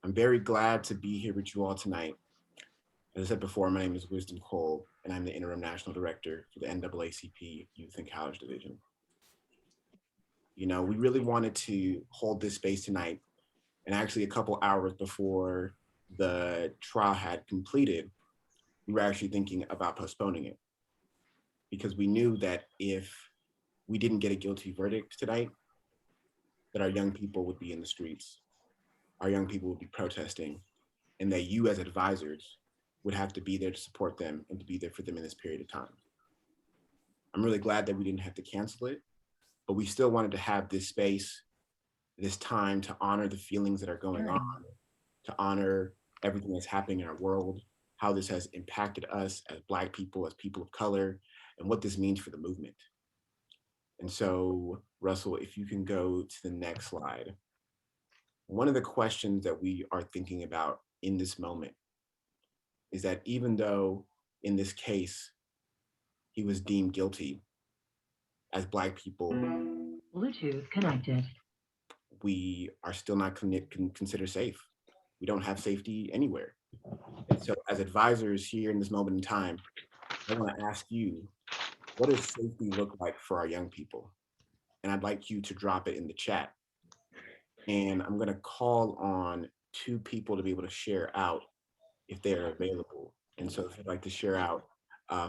I'm very glad to be here with you all tonight. As I said before, my name is Wisdom Cole, and I'm the Interim National Director for the NAACP Youth and College Division. You know, we really wanted to hold this space tonight, and actually a couple hours before the trial had completed, we were actually thinking about postponing it because we knew that if we didn't get a guilty verdict tonight, that our young people would be in the streets, our young people would be protesting, and that you as advisors would have to be there to support them and to be there for them in this period of time. I'm really glad that we didn't have to cancel it, but we still wanted to have this space, this time to honor the feelings that are going on, to honor everything that's happening in our world, how this has impacted us as Black people, as people of color, and what this means for the movement. And so, Russell, if you can go to the next slide. One of the questions that we are thinking about in this moment is that even though in this case, he was deemed guilty, as Black people, Bluetooth connected. we are still not considered safe. We don't have safety anywhere. And so as advisors here in this moment in time, I want to ask you, what does safety look like for our young people? And I'd like you to drop it in the chat. And I'm going to call on two people to be able to share out if they're available. And so if you'd like to share out,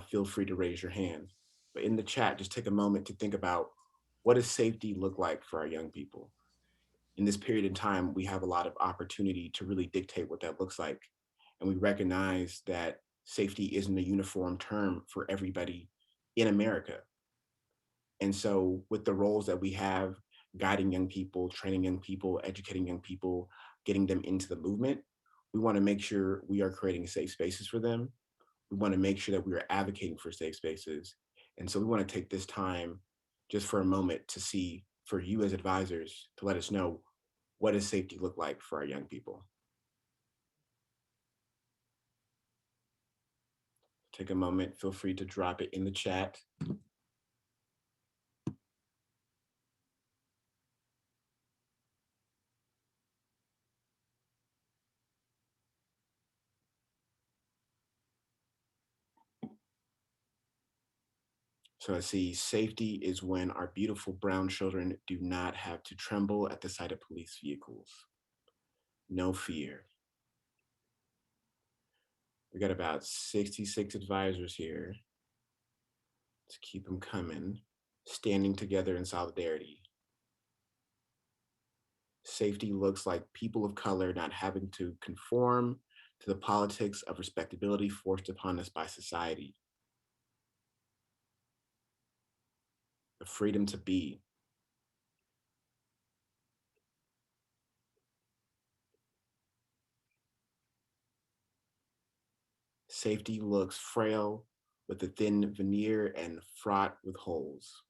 feel free to raise your hand. But in the chat, just take a moment to think about, what does safety look like for our young people? In this period in time, we have a lot of opportunity to really dictate what that looks like. And we recognize that safety isn't a uniform term for everybody in America. And so with the roles that we have, guiding young people, training young people, educating young people, getting them into the movement, we want to make sure we are creating safe spaces for them. We want to make sure that we are advocating for safe spaces. And so we want to take this time just for a moment to see, for you as advisors, to let us know, what does safety look like for our young people? Take a moment, feel free to drop it in the chat. So I see safety is when our beautiful brown children do not have to tremble at the sight of police vehicles. No fear. We got about 66 advisors here. Let's keep them coming. Standing together in solidarity. Safety looks like people of color not having to conform to the politics of respectability forced upon us by society. The freedom to be. Safety looks frail with a thin veneer and fraught with holes.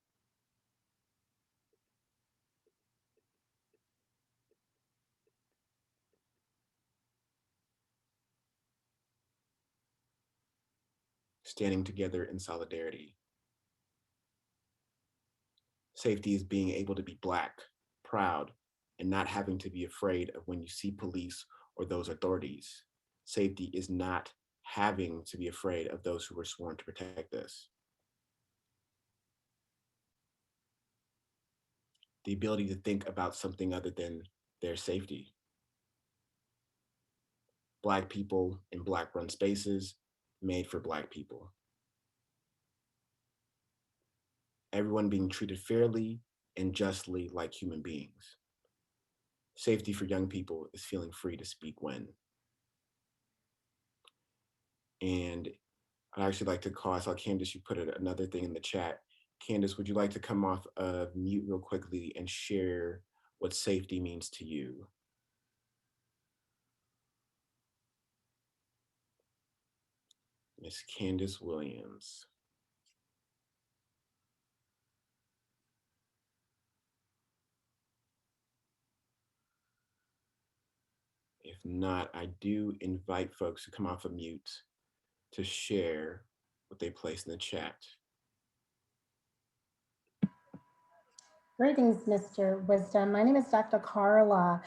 Standing together in solidarity. Safety is being able to be Black, proud, and not having to be afraid of when you see police or those authorities. Safety is not having to be afraid of those who were sworn to protect us. The ability to think about something other than their safety. Black people in Black run spaces made for Black people. Everyone being treated fairly and justly like human beings. Safety for young people is feeling free to speak when. And I'd actually like to call, I saw Candace, you put another thing in the chat. Candace, would you like to come off of mute real quickly and share what safety means to you? Miss Candace Williams. If not, I do invite folks to come off of mute to share what they placed in the chat. Greetings, Mr. Wisdom. My name is Dr. Carla,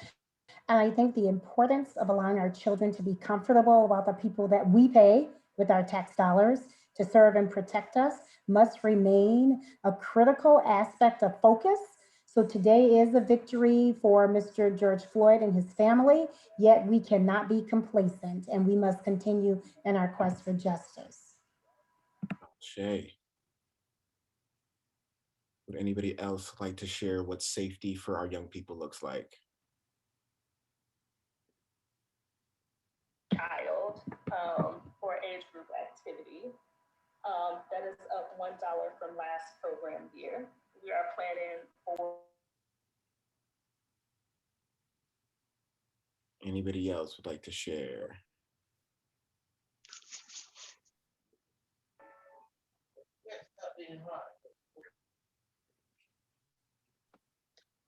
And I think the importance of allowing our children to be comfortable about the people that we pay with our tax dollars to serve and protect us must remain a critical aspect of focus. So today is a victory for Mr. George Floyd and his family, yet we cannot be complacent and we must continue in our quest for justice. Shay, would anybody else like to share what safety for our young people looks like? Child for age group activity. That is up $1 from last program year. We are planning for. Anybody else would like to share?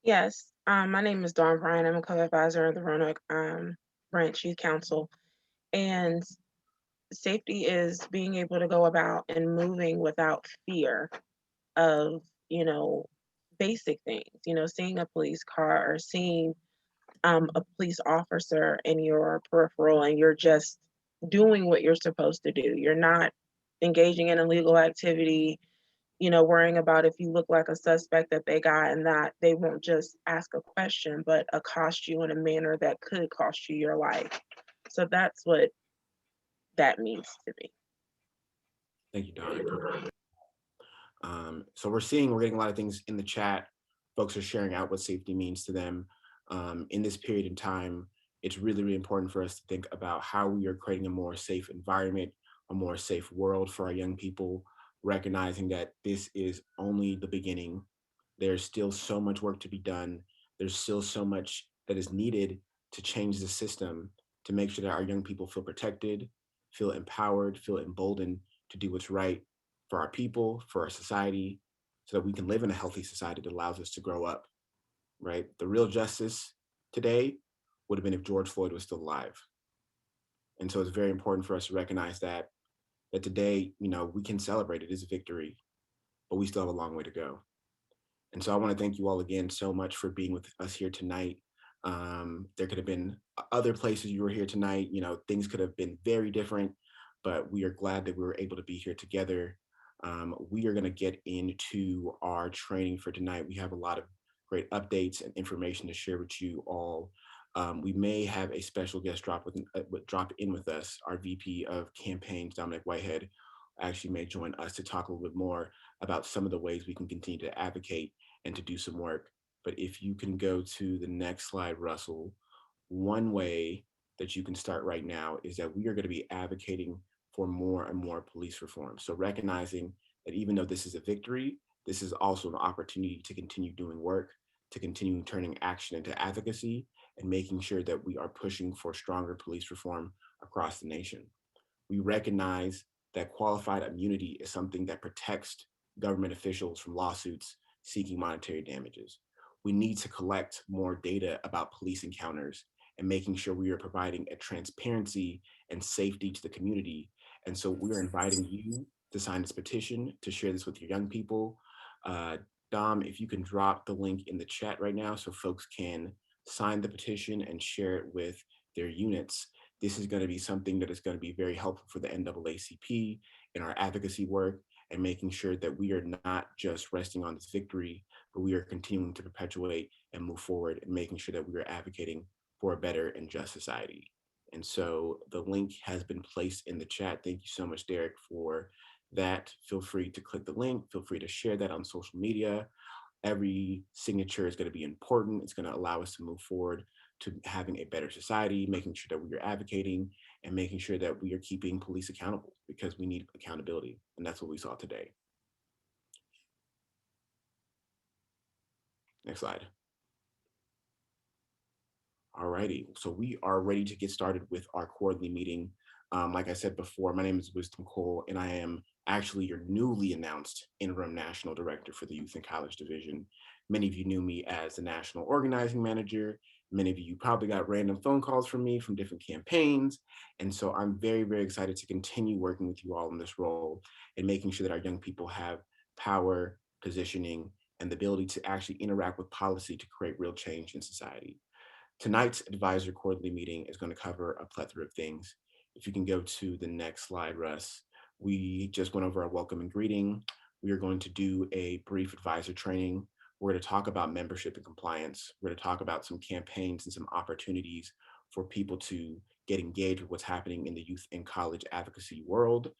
Yes, my name is Dawn Bryan. I'm a co-advisor of the Roanoke Branch Youth Council. And safety is being able to go about and moving without fear of, basic things, seeing a police car or seeing a police officer in your peripheral and you're just doing what you're supposed to do. You're not engaging in illegal activity, worrying about if you look like a suspect that they got and that they won't just ask a question, but accost you in a manner that could cost you your life. So that's what that means to me. Thank you, Don. So we're getting a lot of things in the chat. Folks are sharing out what safety means to them. In this period in time, it's really, really important for us to think about how we are creating a more safe environment, a more safe world for our young people, recognizing that this is only the beginning. There's still so much work to be done. There's still so much that is needed to change the system to make sure that our young people feel protected, feel empowered, feel emboldened to do what's right for our people, for our society, so that we can live in a healthy society that allows us to grow up, right? The real justice today would have been if George Floyd was still alive. And so it's very important for us to recognize that today, we can celebrate it as a victory, but we still have a long way to go. And so I want to thank you all again so much for being with us here tonight. There could have been other places you were here tonight. Things could have been very different, but we are glad that we were able to be here together. We are going to get into our training for tonight. We have a lot of great updates and information to share with you all. We may have a special guest drop in with us. Our VP of campaigns, Dominic Whitehead, actually may join us to talk a little bit more about some of the ways we can continue to advocate and to do some work. But if you can go to the next slide, Russell, one way that you can start right now is that we are going to be advocating for more and more police reform. So recognizing that even though this is a victory, this is also an opportunity to continue doing work, to continue turning action into advocacy, and making sure that we are pushing for stronger police reform across the nation. We recognize that qualified immunity is something that protects government officials from lawsuits seeking monetary damages. We need to collect more data about police encounters and making sure we are providing a transparency and safety to the community. And so we are inviting you to sign this petition, to share this with your young people. Dom, if you can drop the link in the chat right now so folks can sign the petition and share it with their units. This is going to be something that is going to be very helpful for the NAACP in our advocacy work and making sure that we are not just resting on this victory, but we are continuing to perpetuate and move forward and making sure that we are advocating for a better and just society. And so the link has been placed in the chat. Thank you so much, Derek, for that. Feel free to click the link. Feel free to share that on social media. Every signature is going to be important. It's going to allow us to move forward to having a better society, making sure that we are advocating and making sure that we are keeping police accountable because we need accountability. And that's what we saw today. Next slide. All righty, so we are ready to get started with our quarterly meeting. Like I said before, my name is Wisdom Cole, and I am actually your newly announced Interim National Director for the Youth and College Division. Many of you knew me as the National Organizing Manager. Many of you probably got random phone calls from me from different campaigns. And so I'm very, very excited to continue working with you all in this role and making sure that our young people have power, positioning, and the ability to actually interact with policy to create real change in society. Tonight's advisor quarterly meeting is going to cover a plethora of things. If you can go to the next slide, Russ. We just went over our welcome and greeting. We are going to do a brief advisor training. We're going to talk about membership and compliance. We're going to talk about some campaigns and some opportunities for people to get engaged with what's happening in the youth and college advocacy world.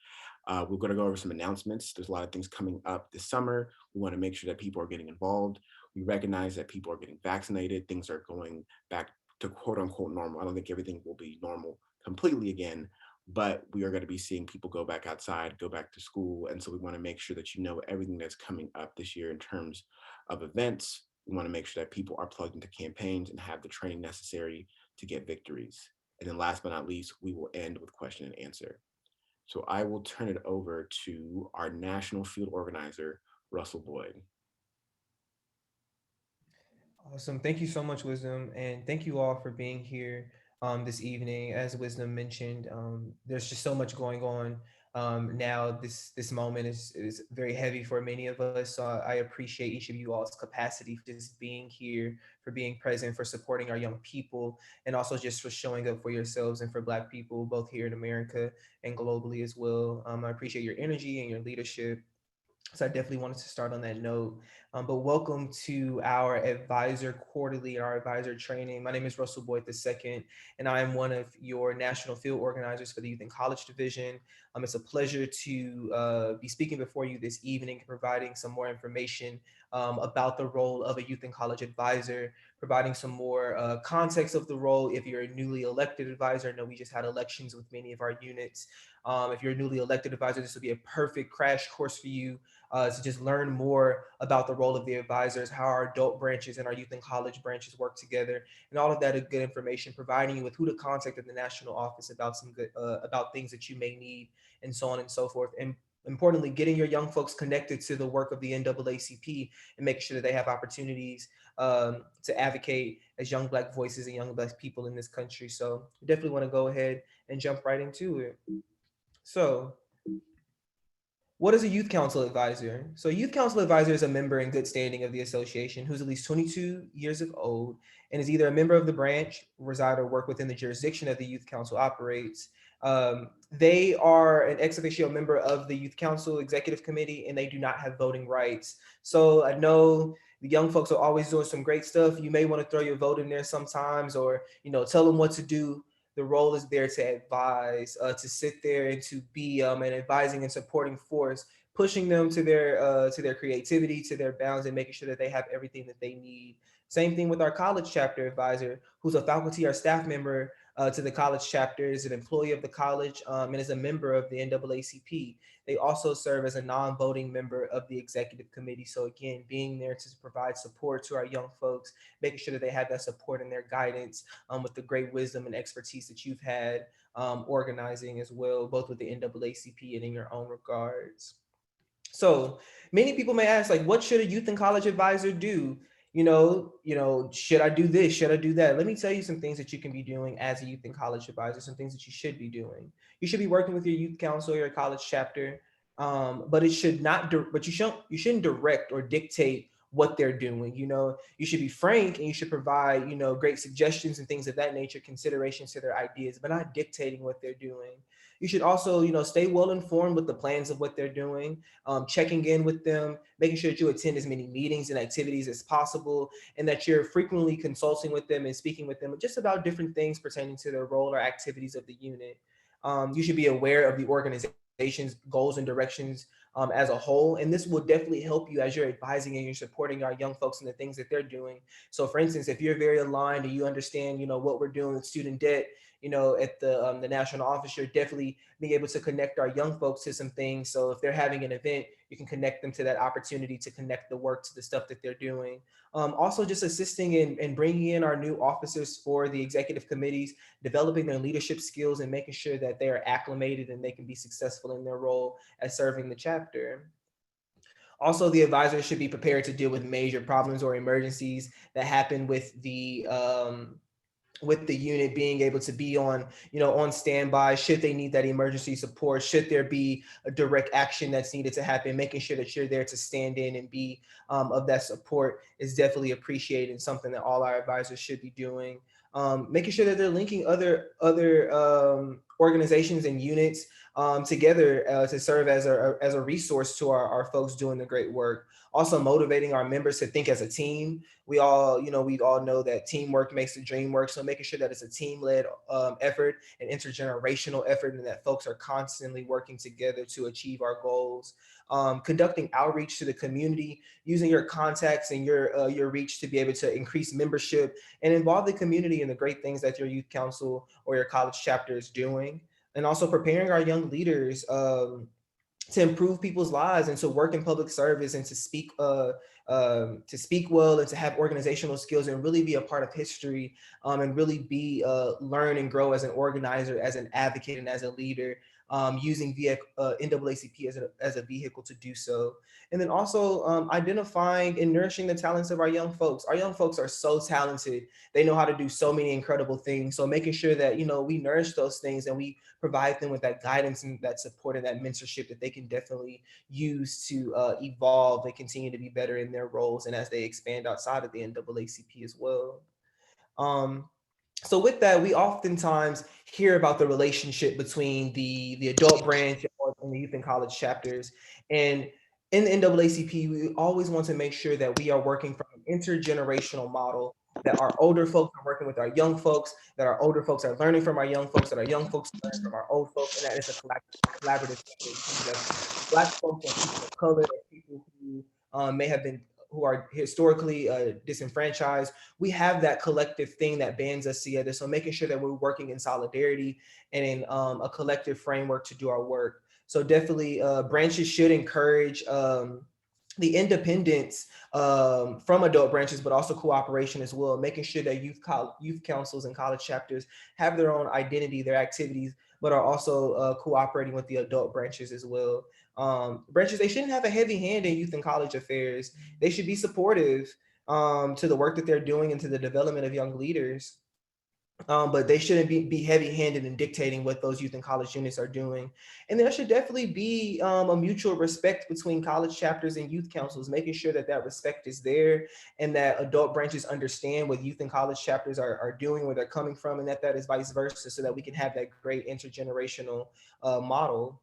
We're going to go over some announcements. There's a lot of things coming up this summer. We want to make sure that people are getting involved. We recognize that people are getting vaccinated. Things are going back to quote unquote normal. I don't think everything will be normal completely again, but we are going to be seeing people go back outside, go back to school. And so we want to make sure that you know everything that's coming up this year in terms of events. We want to make sure that people are plugged into campaigns and have the training necessary to get victories. And then last but not least, we will end with question and answer. So I will turn it over to our national field organizer, Russell Boyd. Awesome. Thank you so much, Wisdom. And thank you all for being here this evening. As Wisdom mentioned, there's just so much going on now. This moment is very heavy for many of us. So I appreciate each of you all's capacity for just being here, for being present, for supporting our young people, and also just for showing up for yourselves and for Black people, both here in America and globally as well. I appreciate your energy and your leadership. So I definitely wanted to start on that note. But welcome to our advisor quarterly, our advisor training. My name is Russell Boyd II, and I am one of your national field organizers for the Youth and College Division. It's a pleasure to be speaking before you this evening, providing some more information about the role of a youth and college advisor, providing some more context of the role if you're a newly elected advisor. I know we just had elections with many of our units. If you're a newly elected advisor, this will be a perfect crash course for you to just learn more about the role of the advisors, how our adult branches and our youth and college branches work together, and all of that is good information, providing you with who to contact at the national office about some good about things that you may need, and so on and so forth. And importantly, getting your young folks connected to the work of the NAACP and making sure that they have opportunities to advocate as young Black voices and young Black people in this country. So definitely want to go ahead and jump right into it. So what is a youth council advisor? So a youth council advisor is a member in good standing of the association who's at least 22 years of old and is either a member of the branch, reside or work within the jurisdiction of the youth council operates. They are an ex officio member of the youth council executive committee, and they do not have voting rights. So I know the young folks are always doing some great stuff. You may want to throw your vote in there sometimes, or tell them what to do. The role is there to advise, to sit there and to be an advising and supporting force, pushing them to their creativity, to their bounds, and making sure that they have everything that they need. Same thing with our college chapter advisor, who's a faculty or staff member to the college chapter, is an employee of the college, and is a member of the NAACP. They also serve as a non-voting member of the executive committee. So again, being there to provide support to our young folks, making sure that they have that support and their guidance with the great wisdom and expertise that you've had organizing as well, both with the NAACP and in your own regards. So many people may ask, like, what should a youth and college advisor do? Should I do this? Should I do that? Let me tell you some things that you can be doing as a youth and college advisor, some things that you should be doing. You should be working with your youth council, your college chapter, but it should not, but you shouldn't direct or dictate what they're doing. You should be frank and you should provide, great suggestions and things of that nature, considerations to their ideas, but not dictating what they're doing. You should also, stay well informed with the plans of what they're doing, checking in with them, making sure that you attend as many meetings and activities as possible, and that you're frequently consulting with them and speaking with them just about different things pertaining to their role or activities of the unit. You should be aware of the organization's goals and directions as a whole, and this will definitely help you as you're advising and you're supporting our young folks in the things that they're doing. So for instance, if you're very aligned and you understand, what we're doing with student debt, at the national office, you're definitely being able to connect our young folks to some things. So if they're having an event, you can connect them to that opportunity to connect the work to the stuff that they're doing. Also just assisting in bringing in our new officers for the executive committees, developing their leadership skills and making sure that they are acclimated and they can be successful in their role as serving the chapter. Also, the advisor should be prepared to deal with major problems or emergencies that happen with the unit, being able to be on standby should they need that emergency support, should there be a direct action that's needed to happen. Making sure that you're there to stand in and be of that support is definitely appreciated and something that all our advisors should be doing. making sure that they're linking other organizations and units together to serve as a resource to our folks doing the great work. Also motivating our members to think as a team. We all know that teamwork makes the dream work. So making sure that it's a team-led effort, an intergenerational effort, and that folks are constantly working together to achieve our goals. Conducting outreach to the community, using your contacts and your reach to be able to increase membership and involve the community in the great things that your youth council or your college chapter is doing. And also preparing our young leaders to improve people's lives and to work in public service and to speak well and to have organizational skills and really be a part of history and really be learn and grow as an organizer, as an advocate, and as a leader, using NAACP as a vehicle to do so. And then also identifying and nourishing the talents of our young folks. Our young folks are so talented. They know how to do so many incredible things. So making sure that, we nourish those things and we provide them with that guidance and that support and that mentorship that they can definitely use to evolve and continue to be better in their roles and as they expand outside of the NAACP as well. So with that, we oftentimes hear about the relationship between the adult branch and the youth and college chapters. And in the NAACP, we always want to make sure that we are working from an intergenerational model, that our older folks are working with our young folks, that our older folks are learning from our young folks, that our young folks learn from our old folks, and that it's a collaborative effort. Black folks and people of color, or people who who are historically disenfranchised, we have that collective thing that bands us together. So making sure that we're working in solidarity and in a collective framework to do our work. So definitely branches should encourage the independence from adult branches, but also cooperation as well, making sure that youth councils and college chapters have their own identity, their activities, but are also cooperating with the adult branches as well. Branches, they shouldn't have a heavy hand in youth and college affairs. They should be supportive to the work that they're doing and to the development of young leaders. But they shouldn't be heavy-handed in dictating what those youth and college units are doing. And there should definitely be a mutual respect between college chapters and youth councils, making sure that that respect is there and that adult branches understand what youth and college chapters are doing, where they're coming from, and that is vice versa, so that we can have that great intergenerational model.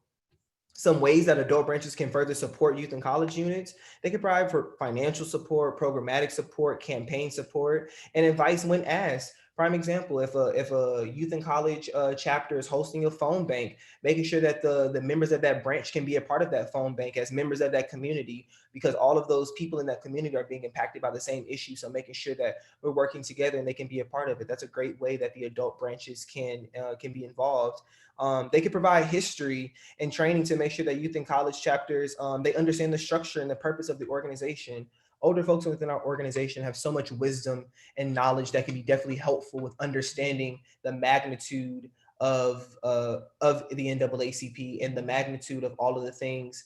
Some ways that adult branches can further support youth and college units: they can provide for financial support, programmatic support, campaign support, and advice when asked. Prime example, if a youth and college chapter is hosting a phone bank, making sure that the members of that branch can be a part of that phone bank as members of that community, because all of those people in that community are being impacted by the same issue. So making sure that we're working together and they can be a part of it. That's a great way that the adult branches can be involved. They can provide history and training to make sure that youth and college chapters, they understand the structure and the purpose of the organization. Older folks within our organization have so much wisdom and knowledge that can be definitely helpful with understanding the magnitude of the NAACP and the magnitude of all of the things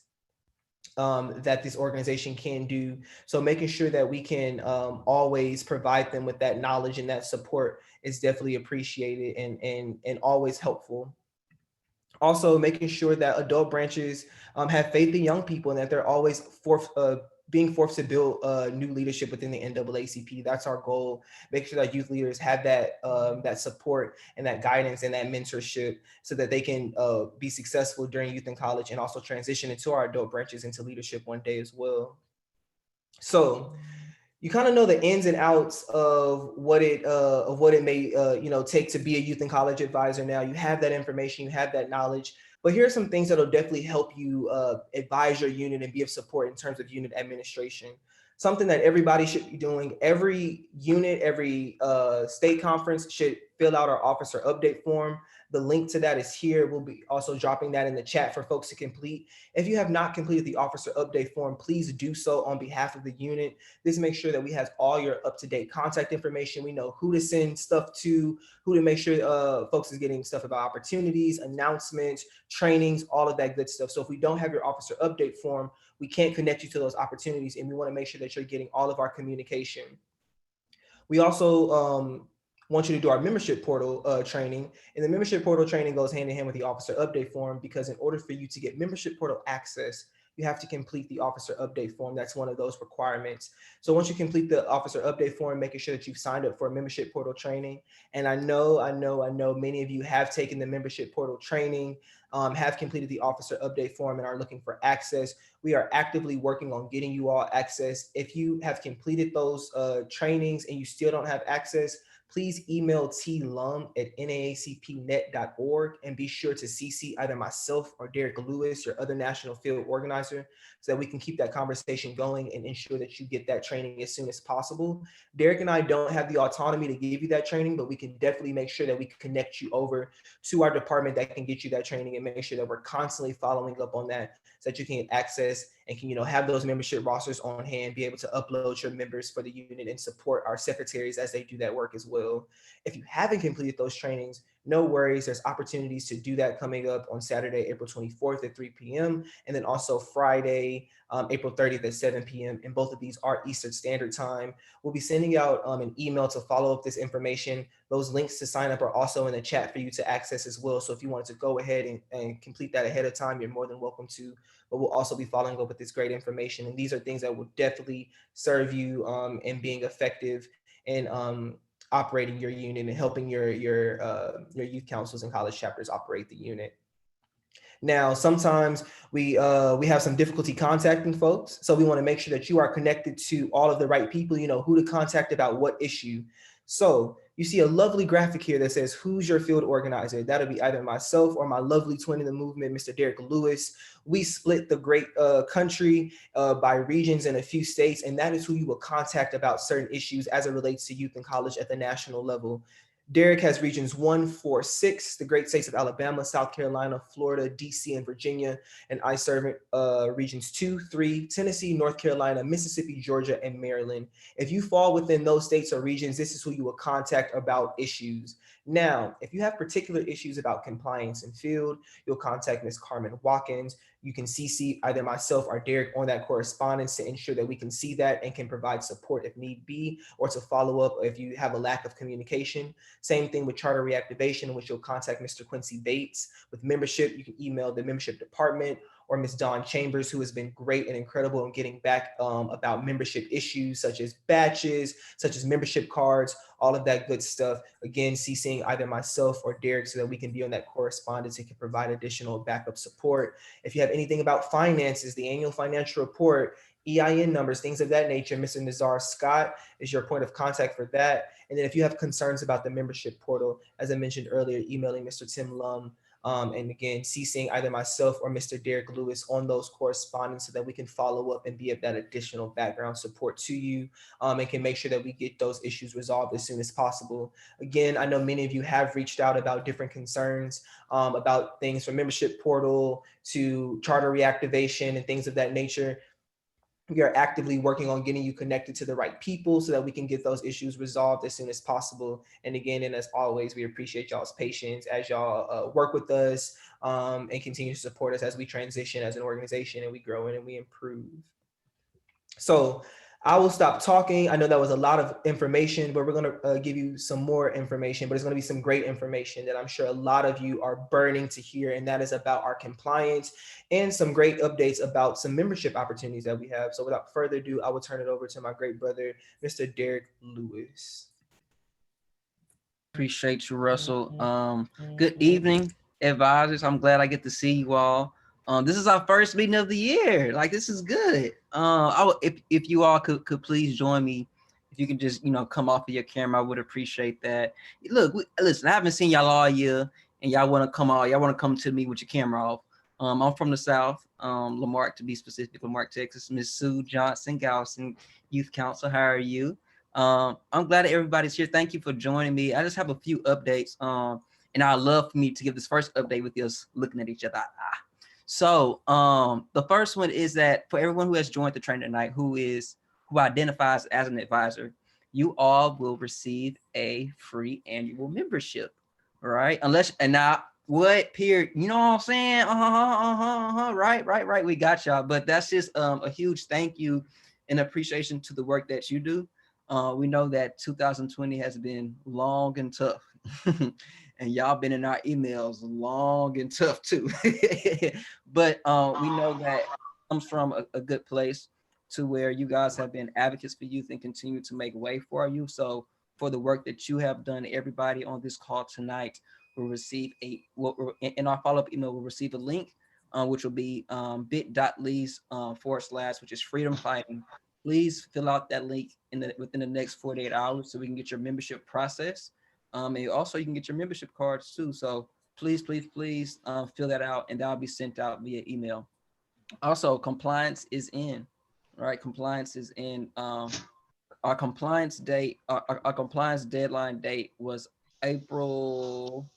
that this organization can do. So making sure that we can always provide them with that knowledge and that support is definitely appreciated and always helpful. Also making sure that adult branches have faith in young people and that they're always being forced to build new leadership within the NAACP. That's our goal. Make sure that youth leaders have that support and that guidance and that mentorship so that they can be successful during youth and college and also transition into our adult branches into leadership one day as well. So you kind of know the ins and outs of what it may take to be a youth and college advisor. Now you have that information, you have that knowledge, but here are some things that'll definitely help you advise your unit and be of support in terms of unit administration. Something that everybody should be doing: every unit, every state conference should fill out our officer update form. The link to that is here. We'll be also dropping that in the chat for folks to complete. If you have not completed the officer update form, please do so on behalf of the unit. This makes sure that we have all your up-to-date contact information. We know who to send stuff to, who to make sure folks is getting stuff about opportunities, announcements, trainings, all of that good stuff. So if we don't have your officer update form, we can't connect you to those opportunities, and we want to make sure that you're getting all of our communication. We also want you to do our membership portal training, and the membership portal training goes hand in hand with the officer update form, because in order for you to get membership portal access, you have to complete the officer update form. That's one of those requirements. So once you complete the officer update form, making sure that you've signed up for a membership portal training. And I know many of you have taken the membership portal training, have completed the officer update form and are looking for access. We are actively working on getting you all access. If you have completed those trainings and you still don't have access, please email tlum@naacpnet.org and be sure to CC either myself or Derek Lewis, your other national field organizer, so that we can keep that conversation going and ensure that you get that training as soon as possible. Derek and I don't have the autonomy to give you that training, but we can definitely make sure that we connect you over to our department that can get you that training and make sure that we're constantly following up on that so that you can get access and can, have those membership rosters on hand, be able to upload your members for the unit and support our secretaries as they do that work as well. If you haven't completed those trainings, no worries. There's opportunities to do that coming up on Saturday, April 24th at 3 p.m. and then also Friday, April 30th at 7 p.m. And both of these are Eastern Standard Time. We'll be sending out an email to follow up this information. Those links to sign up are also in the chat for you to access as well. So if you wanted to go ahead and complete that ahead of time, you're more than welcome to. But we'll also be following up with this great information. And these are things that will definitely serve you in being effective in operating your unit and helping your youth councils and college chapters operate the unit. Now, sometimes we have some difficulty contacting folks. So we want to make sure that you are connected to all of the right people, who to contact about what issue. So you see a lovely graphic here that says, who's your field organizer? That'll be either myself or my lovely twin in the movement, Mr. Derek Lewis. We split the great country by regions in a few states, and that is who you will contact about certain issues as it relates to youth and college at the national level. Derek has regions 1, 4, 6, the great states of Alabama, South Carolina, Florida, DC, and Virginia. And I serve regions 2, 3, Tennessee, North Carolina, Mississippi, Georgia, and Maryland. If you fall within those states or regions, this is who you will contact about issues. Now, if you have particular issues about compliance in field, you'll contact Ms. Carmen Watkins. You can CC either myself or Derek on that correspondence to ensure that we can see that and can provide support if need be, or to follow up if you have a lack of communication. Same thing with charter reactivation, which you'll contact Mr. Quincy Bates. With membership, you can email the membership department or Ms. Dawn Chambers, who has been great and incredible in getting back about membership issues such as batches, such as membership cards, all of that good stuff. Again, CCing either myself or Derek so that we can be on that correspondence and can provide additional backup support. If you have anything about finances, the annual financial report, EIN numbers, things of that nature, Mr. Nazar Scott is your point of contact for that. And then if you have concerns about the membership portal, as I mentioned earlier, emailing Mr. Tim Lum, and again, CCing either myself or Mr. Derek Lewis on those correspondence so that we can follow up and be of that additional background support to you, and can make sure that we get those issues resolved as soon as possible. Again, I know many of you have reached out about different concerns about things from membership portal to charter reactivation and things of that nature. We are actively working on getting you connected to the right people so that we can get those issues resolved as soon as possible. And again, and as always, we appreciate y'all's patience as y'all work with us and continue to support us as we transition as an organization and we grow and we improve. So I will stop talking. I know that was a lot of information, but we're going to give you some more information, but it's going to be some great information that I'm sure a lot of you are burning to hear. And that is about our compliance and some great updates about some membership opportunities that we have. So without further ado, I will turn it over to my great brother, Mr. Derek Lewis. Appreciate you, Russell. Good evening, advisors. I'm glad I get to see you all. This is our first meeting of the year. Like, this is good. If you all could please join me, if you can just, come off of your camera, I would appreciate that. Look, listen, I haven't seen y'all all year and y'all want to come to me with your camera off. I'm from the South, Lamarck to be specific, Lamarck, Texas. Miss Sue Johnson, Galveston Youth Council. How are you? I'm glad that everybody's here. Thank you for joining me. I just have a few updates. And I'd love for me to give this first update with us looking at each other. So the first one is that for everyone who has joined the training tonight, who identifies as an advisor, you all will receive a free annual membership. All right. What period? You know what I'm saying? Right. We got y'all. But that's just a huge thank you and appreciation to the work that you do. We know that 2020 has been long and tough. And y'all been in our emails long and tough too. But we know that comes from a good place to where you guys have been advocates for youth and continue to make way for our youth. So for the work that you have done, everybody on this call tonight will receive in our follow-up email, will receive a link, which will be bit.ly/, which is freedom fighting. Please fill out that link within the next 48 hours so we can get your membership process. And also you can get your membership cards too. So please fill that out, and that'll be sent out via email. Also, compliance is in, right? Compliance is in. Our compliance date, our compliance deadline date was April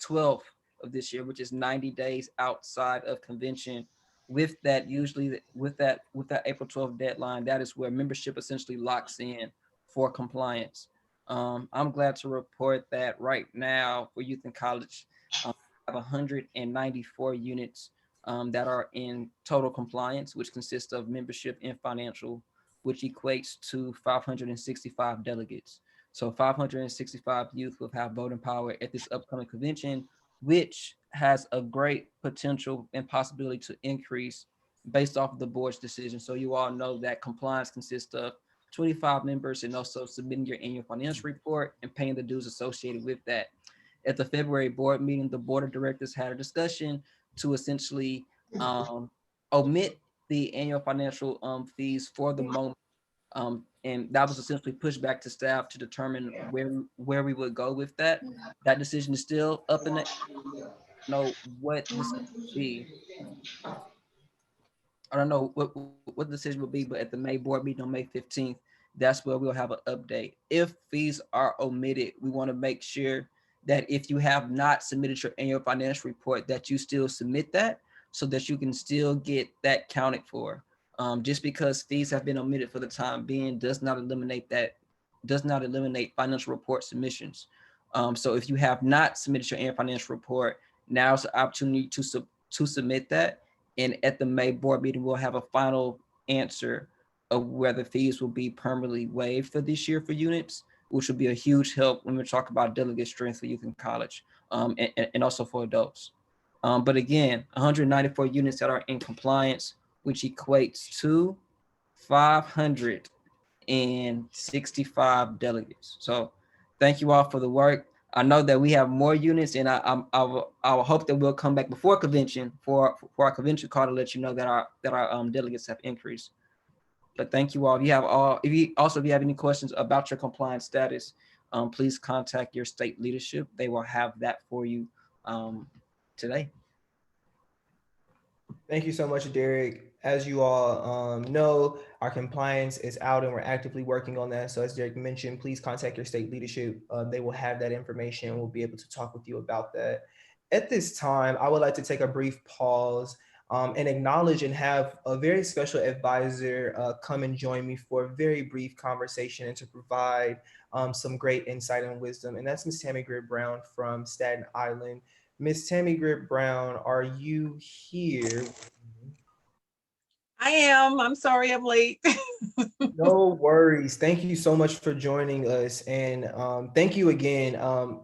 12th of this year, which is 90 days outside of convention. With that, usually with that April 12th deadline, that is where membership essentially locks in for compliance. I'm glad to report that right now for Youth in College, I have 194 units that are in total compliance, which consists of membership and financial, which equates to 565 delegates. So 565 youth will have voting power at this upcoming convention, which has a great potential and possibility to increase based off of the board's decision. So you all know that compliance consists of 25 members and also submitting your annual financial report and paying the dues associated with that. At the February board meeting, the board of directors had a discussion to essentially omit the annual financial fees for the moment. And that was essentially pushed back to staff to determine where we would go with that. That decision is still up in the know what this would be. I don't know what the decision will be, but at the May board meeting on May 15th, that's where we'll have an update. If fees are omitted, we want to make sure that if you have not submitted your annual financial report, that you still submit that so that you can still get that counted for. Just because fees have been omitted for the time being does not eliminate financial report submissions. So if you have not submitted your annual financial report, now's the opportunity to submit that. And at the May board meeting, we'll have a final answer of whether fees will be permanently waived for this year for units, which will be a huge help when we talk about delegate strength for youth in college, and also for adults. But again, 194 units that are in compliance, which equates to 565 delegates. So thank you all for the work. I know that we have more units, and I will hope that we'll come back before convention for our convention call to let you know that our delegates have increased. But thank you all. If you have any questions about your compliance status, please contact your state leadership. They will have that for you today. Thank you so much, Derek. As you all know, our compliance is out and we're actively working on that. So as Derek mentioned, please contact your state leadership. They will have that information and we'll be able to talk with you about that. At this time, I would like to take a brief pause and acknowledge and have a very special advisor come and join me for a very brief conversation and to provide some great insight and wisdom. And that's Ms. Tammy Greer Brown from Staten Island. Ms. Tammy Greer Brown, are you here? I am. I'm sorry I'm late. No worries. Thank you so much for joining us. And thank you again.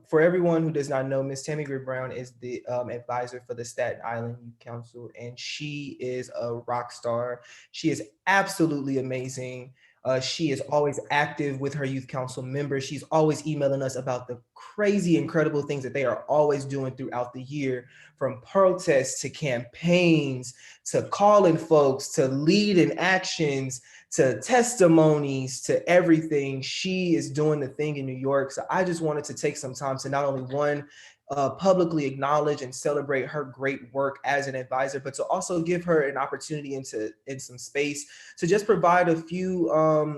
For everyone who does not know, Ms. Tammy Greer Brown is the advisor for the Staten Island Youth Council, and she is a rock star. She is absolutely amazing. She is always active with her youth council members. She's always emailing us about the crazy, incredible things that they are always doing throughout the year, from protests to campaigns, to calling folks, to leading actions, to testimonies, to everything. She is doing the thing in New York. So I just wanted to take some time to not only publicly acknowledge and celebrate her great work as an advisor, but to also give her an opportunity in some space to just provide a few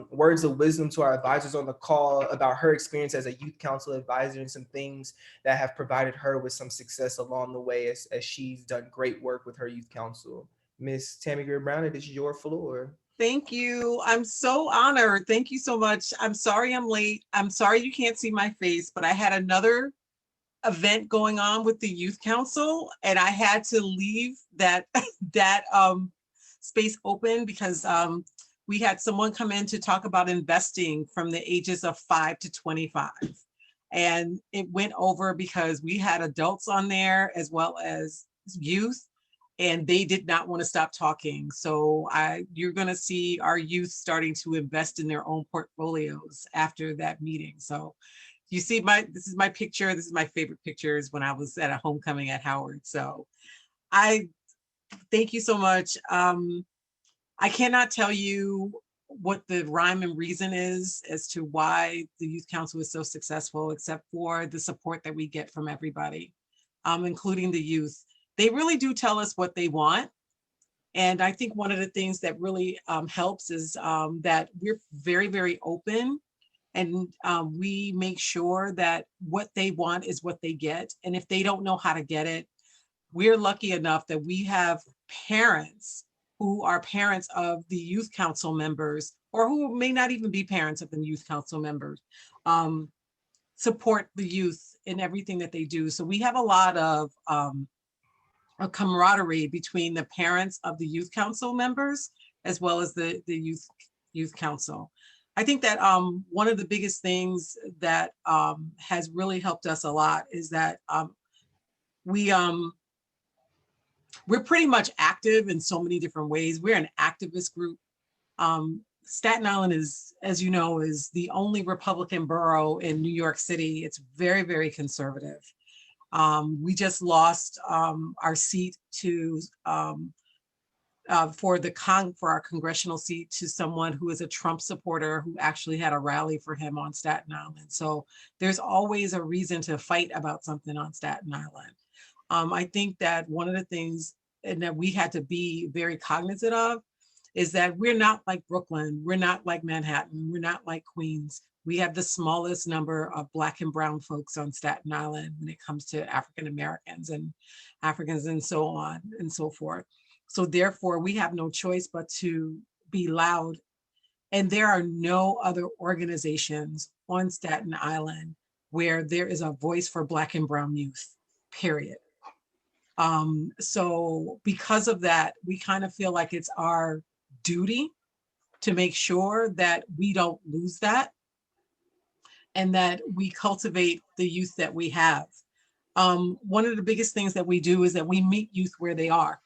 words of wisdom to our advisors on the call about her experience as a youth council advisor and some things that have provided her with some success along the way as she's done great work with her youth council. Miss Tammy Greer Brown, it is your floor. Thank you. I'm so honored. Thank you so much. I'm sorry I'm late. I'm sorry you can't see my face, but I had another event going on with the youth council and I had to leave that space open because we had someone come in to talk about investing from the ages of 5 to 25. And it went over because we had adults on there as well as youth. and they did not want to stop talking. So you're going to see our youth starting to invest in their own portfolios after that meeting. So you see this is my picture. This is my favorite pictures when I was at a homecoming at Howard. So I thank you so much. I cannot tell you what the rhyme and reason is as to why the Youth Council is so successful, except for the support that we get from everybody, including the youth. They really do tell us what they want. And I think one of the things that really helps is that we're very, very open, and we make sure that what they want is what they get. And if they don't know how to get it, we're lucky enough that we have parents who are parents of the youth council members, or who may not even be parents of the youth council members, support the youth in everything that they do. So we have a lot of a camaraderie between the parents of the youth council members as well as the youth council. I think that one of the biggest things that has really helped us a lot is that we're pretty much active in so many different ways. We're an activist group. Staten Island is, as you know, is the only Republican borough in New York City. It's very, very conservative. We just lost our seat to for our congressional seat to someone who is a Trump supporter who actually had a rally for him on Staten Island. So there's always a reason to fight about something on Staten Island. I think that one of the things and that we had to be very cognizant of is that we're not like Brooklyn, we're not like Manhattan, we're not like Queens. We have the smallest number of Black and brown folks on Staten Island when it comes to African Americans and Africans and so on and so forth. So therefore, we have no choice but to be loud. And there are no other organizations on Staten Island where there is a voice for Black and brown youth, period. So because of that, we kind of feel like it's our duty to make sure that we don't lose that and that we cultivate the youth that we have. One of the biggest things that we do is that we meet youth where they are.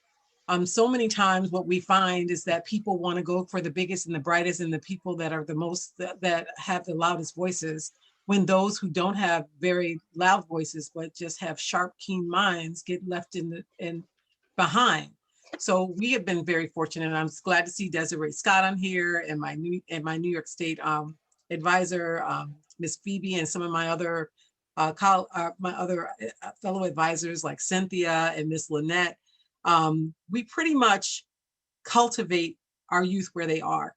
So many times what we find is that people want to go for the biggest and the brightest and the people that are the most, that have the loudest voices, when those who don't have very loud voices, but just have sharp, keen minds get left behind. So we have been very fortunate, and I'm glad to see Desiree Scott on here and my New York State advisor, Miss Phoebe, and some of my other fellow advisors like Cynthia and Miss Lynette. We pretty much cultivate our youth where they are,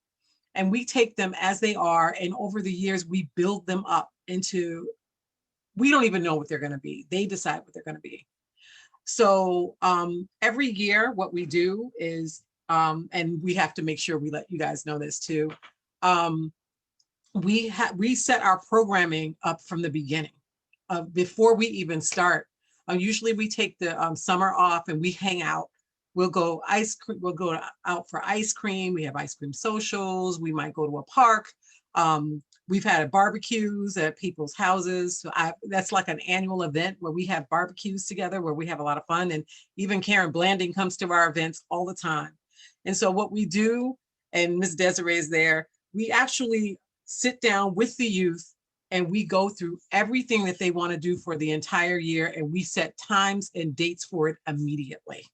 and we take them as they are, and over the years we build them up into, we don't even know what they're going to be. They decide what they're going to be. So every year what we do is, and we have to make sure we let you guys know this too, we set our programming up from the beginning, before we even start. Usually we take the summer off and we hang out. We'll go out for ice cream. We have ice cream socials. We might go to a park. We've had barbecues at people's houses. So that's like an annual event where we have barbecues together, where we have a lot of fun. And even Karen Blanding comes to our events all the time. And so what we do, and Ms. Desiree is there, we actually sit down with the youth and we go through everything that they want to do for the entire year. And we set times and dates for it immediately.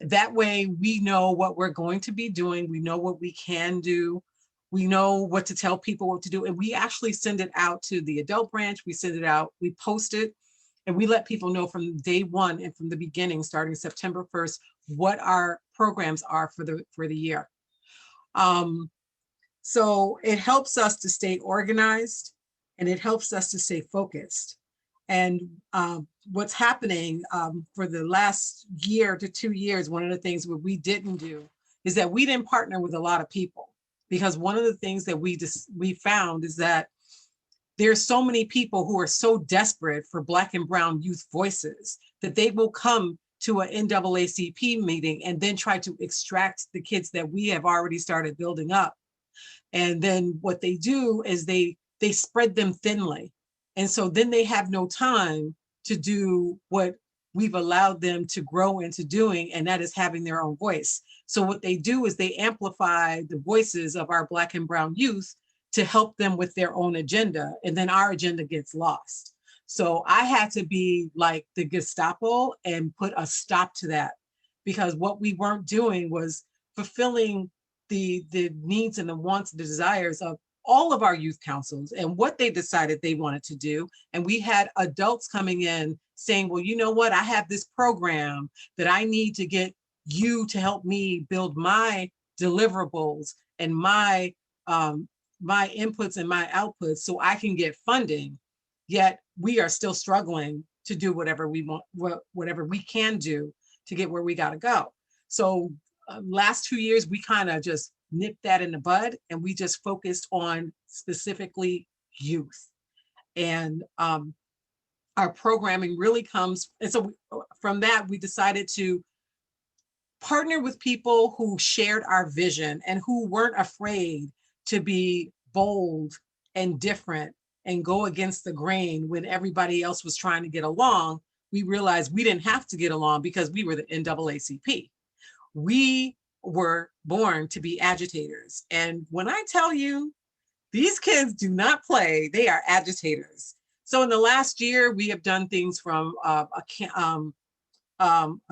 That way we know what we're going to be doing. We know what we can do. We know what to tell people what to do. And we actually send it out to the adult branch. We send it out, we post it, and we let people know from day one and from the beginning, starting September 1st, what our programs are for the year. So it helps us to stay organized, and it helps us to stay focused. And what's happening for the last year to 2 years, one of the things what we didn't do is that we didn't partner with a lot of people. Because one of the things that we found is that there's so many people who are so desperate for Black and brown youth voices that they will come to an NAACP meeting and then try to extract the kids that we have already started building up. And then what they do is they spread them thinly. And so then they have no time to do what we've allowed them to grow into doing, and that is having their own voice. So what they do is they amplify the voices of our Black and Brown youth to help them with their own agenda, and then our agenda gets lost. So I had to be like the Gestapo and put a stop to that, because what we weren't doing was fulfilling the needs and the wants, the desires of all of our youth councils and what they decided they wanted to do. And we had adults coming in saying, well, you know what, I have this program that I need to get you to help me build my deliverables and my inputs and my outputs so I can get funding. Yet we are still struggling to do whatever we want, whatever we can do to get where we got to go. So last 2 years, we kind of just nipped that in the bud, and we just focused on specifically youth. And our programming really comes, and so from that, we decided to partner with people who shared our vision and who weren't afraid to be bold and different and go against the grain when everybody else was trying to get along. We realized we didn't have to get along because we were the NAACP. We were born to be agitators. And when I tell you, these kids do not play, they are agitators. So in the last year, we have done things from a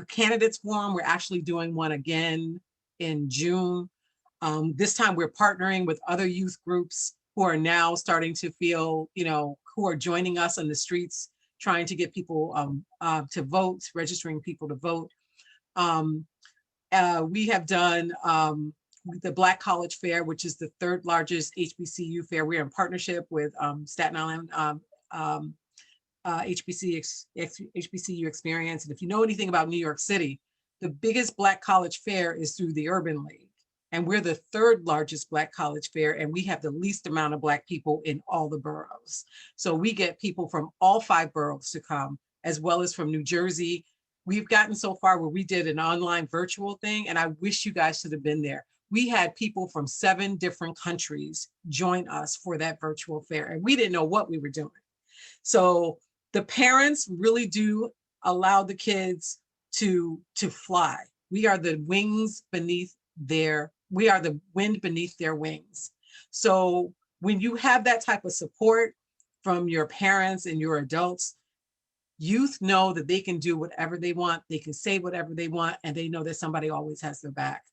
candidates forum. We're actually doing one again in June. This time we're partnering with other youth groups who are now starting to feel, who are joining us on the streets, trying to get people to vote, registering people to vote. We have done the Black College Fair, which is the 3rd largest HBCU fair. We're in partnership with Staten Island HBCU Experience. And if you know anything about New York City, the biggest Black college fair is through the Urban League. And we're the 3rd largest Black college fair, and we have the least amount of Black people in all the boroughs. So we get people from all 5 boroughs to come, as well as from New Jersey. We've gotten so far where we did an online virtual thing, and I wish you guys should have been there. We had people from 7 different countries join us for that virtual fair, and we didn't know what we were doing. So the parents really do allow the kids to fly. We are the wings beneath we are the wind beneath their wings. So when you have that type of support from your parents and your adults, youth know that they can do whatever they want, they can say whatever they want, and they know that somebody always has their back.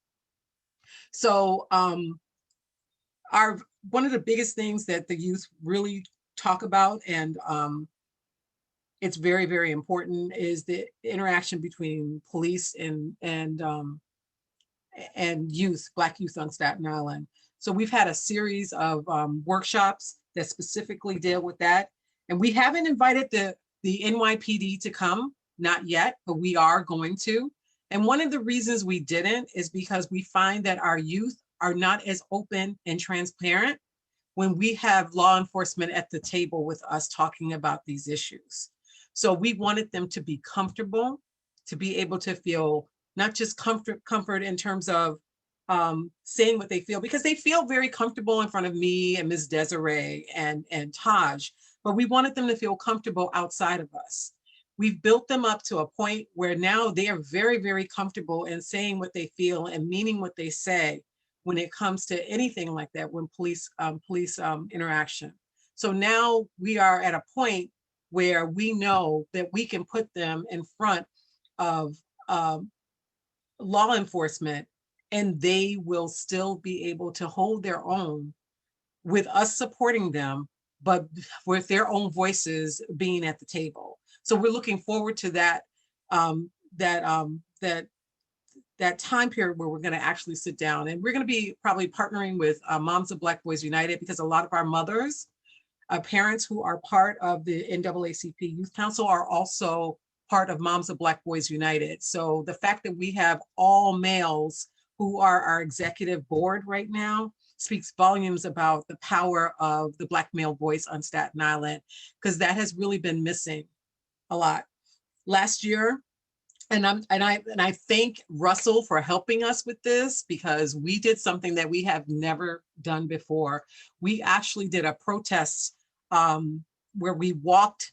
So one of the biggest things that the youth really talk about, and it's very, very important, is the interaction between police and youth, Black youth on Staten Island. So we've had a series of workshops that specifically deal with that. And we haven't invited the NYPD to come, not yet, but we are going to. And one of the reasons we didn't is because we find that our youth are not as open and transparent when we have law enforcement at the table with us talking about these issues. So we wanted them to be comfortable, to be able to feel not just comfort in terms of saying what they feel, because they feel very comfortable in front of me and Ms. Desiree and Taj, but we wanted them to feel comfortable outside of us. We've built them up to a point where now they are very, very comfortable in saying what they feel and meaning what they say when it comes to anything like that, when police interaction. So now we are at a point where we know that we can put them in front of law enforcement, and they will still be able to hold their own with us supporting them, but with their own voices being at the table. So we're looking forward to that time period where we're going to actually sit down, and we're going to be probably partnering with Moms of Black Boys United, because a lot of our mothers, parents who are part of the NAACP Youth Council are also part of Moms of Black Boys United. So the fact that we have all males who are our executive board right now speaks volumes about the power of the Black male voice on Staten Island, because that has really been missing a lot. Last year, and I thank Russell for helping us with this, because we did something that we have never done before. We actually did a protest where we walked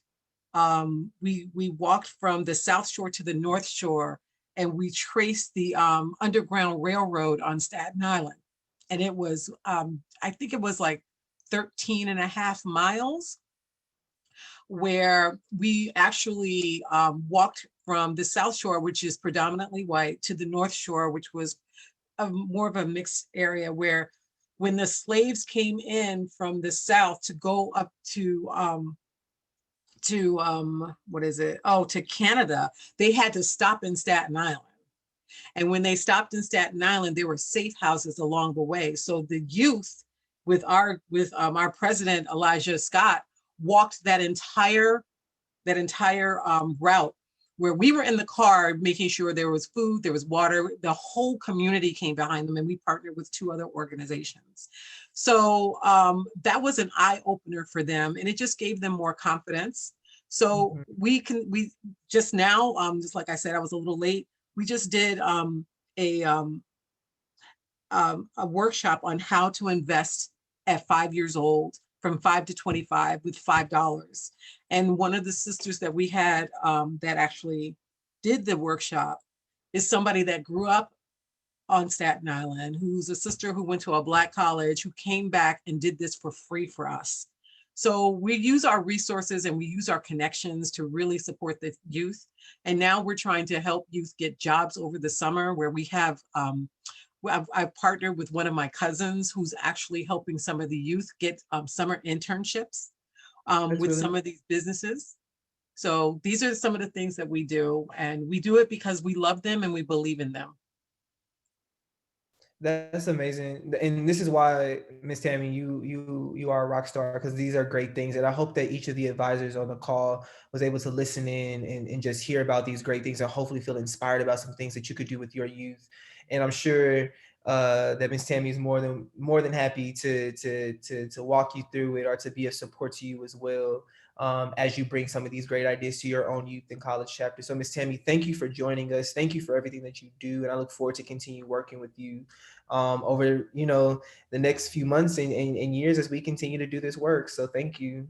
we walked from the South Shore to the North Shore, and we traced the Underground Railroad on Staten Island. And it was, I think it was like 13 and a half miles, where we actually walked from the South Shore, which is predominantly white, to the North Shore, which was more of a mixed area, where when the slaves came in from the South to go up to what is it? Oh, to Canada, they had to stop in Staten Island. And when they stopped in Staten Island, there were safe houses along the way. So the youth, with our president Elijah Scott, walked that entire route, where we were in the car making sure there was food, there was water. The whole community came behind them, and we partnered with 2 other organizations. So that was an eye opener for them, and it just gave them more confidence. So we just now, just like I said, I was a little late. We just did a workshop on how to invest at 5 years old, from 5 to 25, with $5. And one of the sisters that we had that actually did the workshop is somebody that grew up on Staten Island, who's a sister who went to a Black college, who came back and did this for free for us. So we use our resources and we use our connections to really support the youth. And now we're trying to help youth get jobs over the summer, where we have, I've partnered with one of my cousins who's actually helping some of the youth get summer internships with some of these businesses. So these are some of the things that we do, and we do it because we love them and we believe in them. That's amazing. And this is why, Ms. Tammy, you are a rock star, because these are great things. And I hope that each of the advisors on the call was able to listen in and just hear about these great things, and hopefully feel inspired about some things that you could do with your youth. And I'm sure that Ms. Tammy is more than happy to walk you through it, or to be a support to you as well, as you bring some of these great ideas to your own youth and college chapter. So Ms. Tammy, thank you for joining us. Thank you for everything that you do. And I look forward to continue working with you over, the next few months and years as we continue to do this work. So thank you.